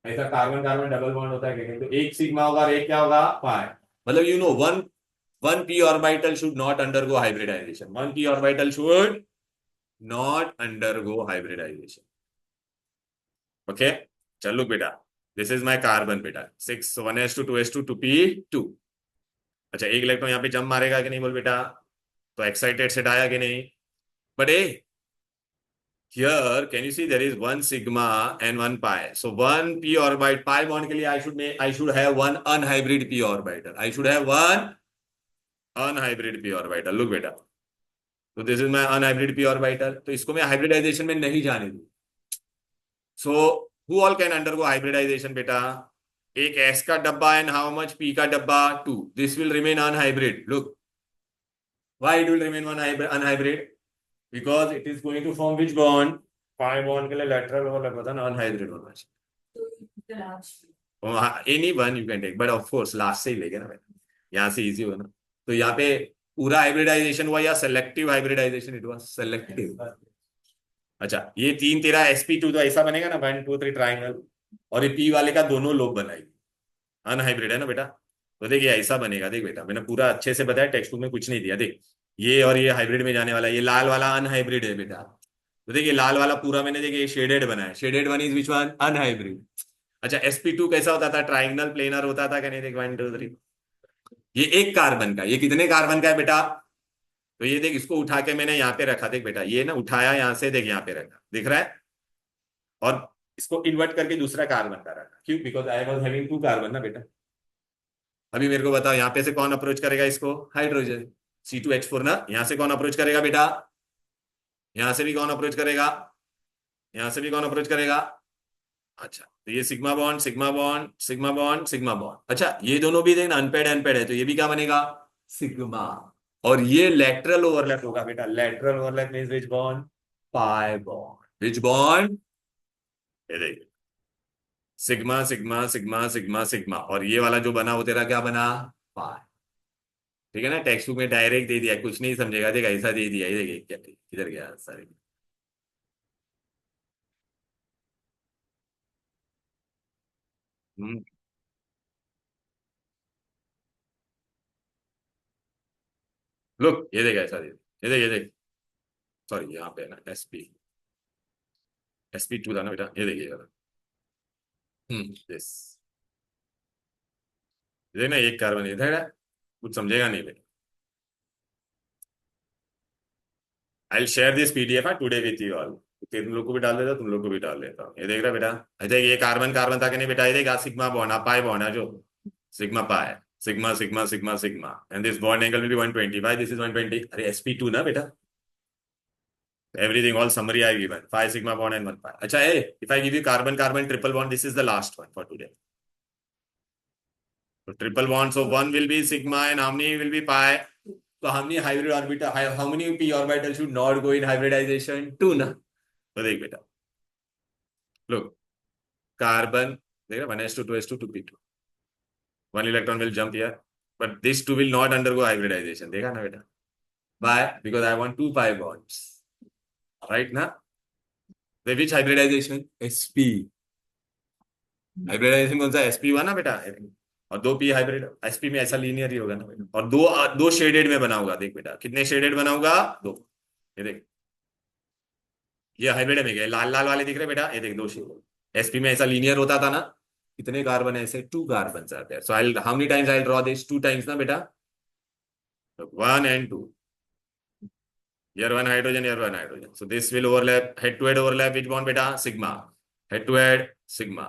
ऐसा कार्बन कार्बन डबल बॉन्ड होता है क्या तो एक सिग्मा होगा और एक क्या होगा पाई मतलब you know one p orbital should not undergo hybridization one p orbital should not undergo hybridization okay चलो बेटा दिस इज माय कार्बन बेटा 6 1s2 2s2 2p2 अच्छा एक इलेक्ट्रॉन यहाँ पे जंप मारेगा कि नहीं बोल बेटा तो एक्साइटेड सेट आया कि नहीं but A here can you see there is one sigma and one pi so one p orbital pi bond के लिए I should have one unhybrid p orbital I should have one unhybrid p orbital look बेटा तो this is my unhybrid p orbital तो इसको मैं hybridisation में नहीं जाने दूं so who all can undergo hybridization बेटा एक s का डब्बा and how much p का डब्बा 2 this will remain unhybrid look why it will remain unhybrid because it is going to form which bond pi bond के लिए lateral और लगता है unhybrid होना चाहिए any one you can take but of course last से ही लेंगे ना बेटा यहाँ से easy होगा ना तो यहाँ पे पूरा हाइब्रिडाइजेशन हुआ या selective hybridization it was selective अच्छा ये तीन तेरा sp2 तो ऐसा बनेगा ना 1 2 3 ट्राइंगल और ये p वाले का दोनों लोग बनाएगी अनहाइब्रिड है ना बेटा तो देखिए ऐसा बनेगा देख बेटा मैंने पूरा अच्छे से बताया टेक्स्ट बुक में कुछ नहीं दिया देख ये और ये हाइब्रिड में जाने वाला है ये लाल वाला अनहाइब्रिड है बेटा तो देखिए लाल वाला पूरा मैंने देखिए शेडेड बनाया shaded one is which one unhybrid अच्छा sp2 कैसा होता था ट्राइंगल प्लेनर होता था क्या नहीं देख 1 2 3 ये एक कार्बन का ये कितने कार्बन का है बेटा तो ये देख इसको उठा के मैंने यहाँ पे रखा देख बेटा ये ना उठाया यहाँ से देख यहाँ पे रखा दिख रहा है और इसको इन्वर्ट करके दूसरा कार्बन का रखा क्यों because I was having 2 carbon ना बेटा अभी मेरे को बताओ यहाँ पे से कौन अप्रोच करेगा इसको हाइड्रोजन C2H4 ना यहाँ से कौन अप्रोच करेगा बेटा यहाँ से भी कौन अप्रोच करेगा यहाँ से भी कौन अप्रोच करेगा अच्छा तो ये sigma bond sigma bond sigma bond sigma bond अच्छा ये दोनों भी देखना अनपेड अनपेड है तो ये भी क्या बनेगा सिग्मा और ये लेटरल ओवरलैप होगा बेटा lateral overlap means which bond pi bond which bond ये देखिए sigma sigma sigma sigma sigma और ये वाला जो बना वो तेरा क्या बना पाई ठीक है ना टेक्स्ट बुक में डायरेक्ट दे दिया कुछ नहीं समझेगा देख ऐसा दे दिया ये देखिए क्या किधर गया सारे लुक ये देख ऐसा दे ये देख सॉरी यहाँ पे ना sp2 था ना बेटा ये देखिएगा यस देखना एक कार्बन इधर है कुछ समझेगा नहीं बेटा I will share this PDF today with you all तुम लोग को भी डाल देता तुम लोग को भी डाल देता हूँ ये देख रहा बेटा अच्छा ये कार्बन कार्बन था कि नहीं बेटा ये देख सिग्मा बॉन्ड पाई बॉन्ड है जो sigma pi sigma sigma sigma sigma and this bond angle will be 120 why this is 120 अरे sp2 ना बेटा everything all summary I given 5 sigma bond and 1 pi अच्छा hey if I give you carbon carbon triple bond this is the last one for today so triple bond so one will be sigma and how many will be pi so how many hybrid orbital how many p orbital should not go in hybridization 2 ना तो देख बेटा look carbon देख रहे 1s2 2s2 2p2 1 electron will jump here but this two will not undergo hybridization देखा ना बेटा why because I want 2 pi bonds right ना which hybridization sp हाइब्रिडाइजेशन कौन सा sp हुआ ना बेटा और 2p हाइब्रिड sp में ऐसा लीनियर ही होगा ना बेटा और दो शेडेड में बना होगा देख बेटा कितने शेडेड बना होगा 2 ये देख ये हाइब्रिड में गए लाल लाल वाले दिख रहे बेटा ये देख 2 शेड sp में ऐसा लीनियर होता था ना कितने कार्बन ऐसे 2 कार्बन आते हैं so I how many times I draw this 2 times ना बेटा 1 and 2 here one hydrogen here one hydrogen so this will overlap head to head overlap which bond beta sigma head to head sigma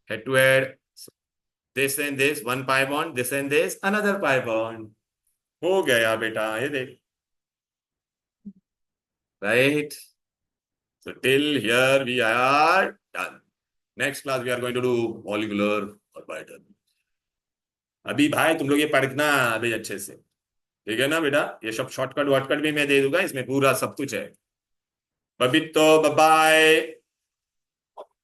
head to head this and this 1 pi bond this and this another pi bond हो गया बेटा ये देख right so till here we are done next class we are going to do molecular orbital अभी भाई तुम लोग ये पढ़ना अभी अच्छे से ठीक है ना बेटा ये सब शॉर्टकट वॉर्टकट भी मैं दे दूंगा इसमें पूरा सब कुछ है बबी तो बाय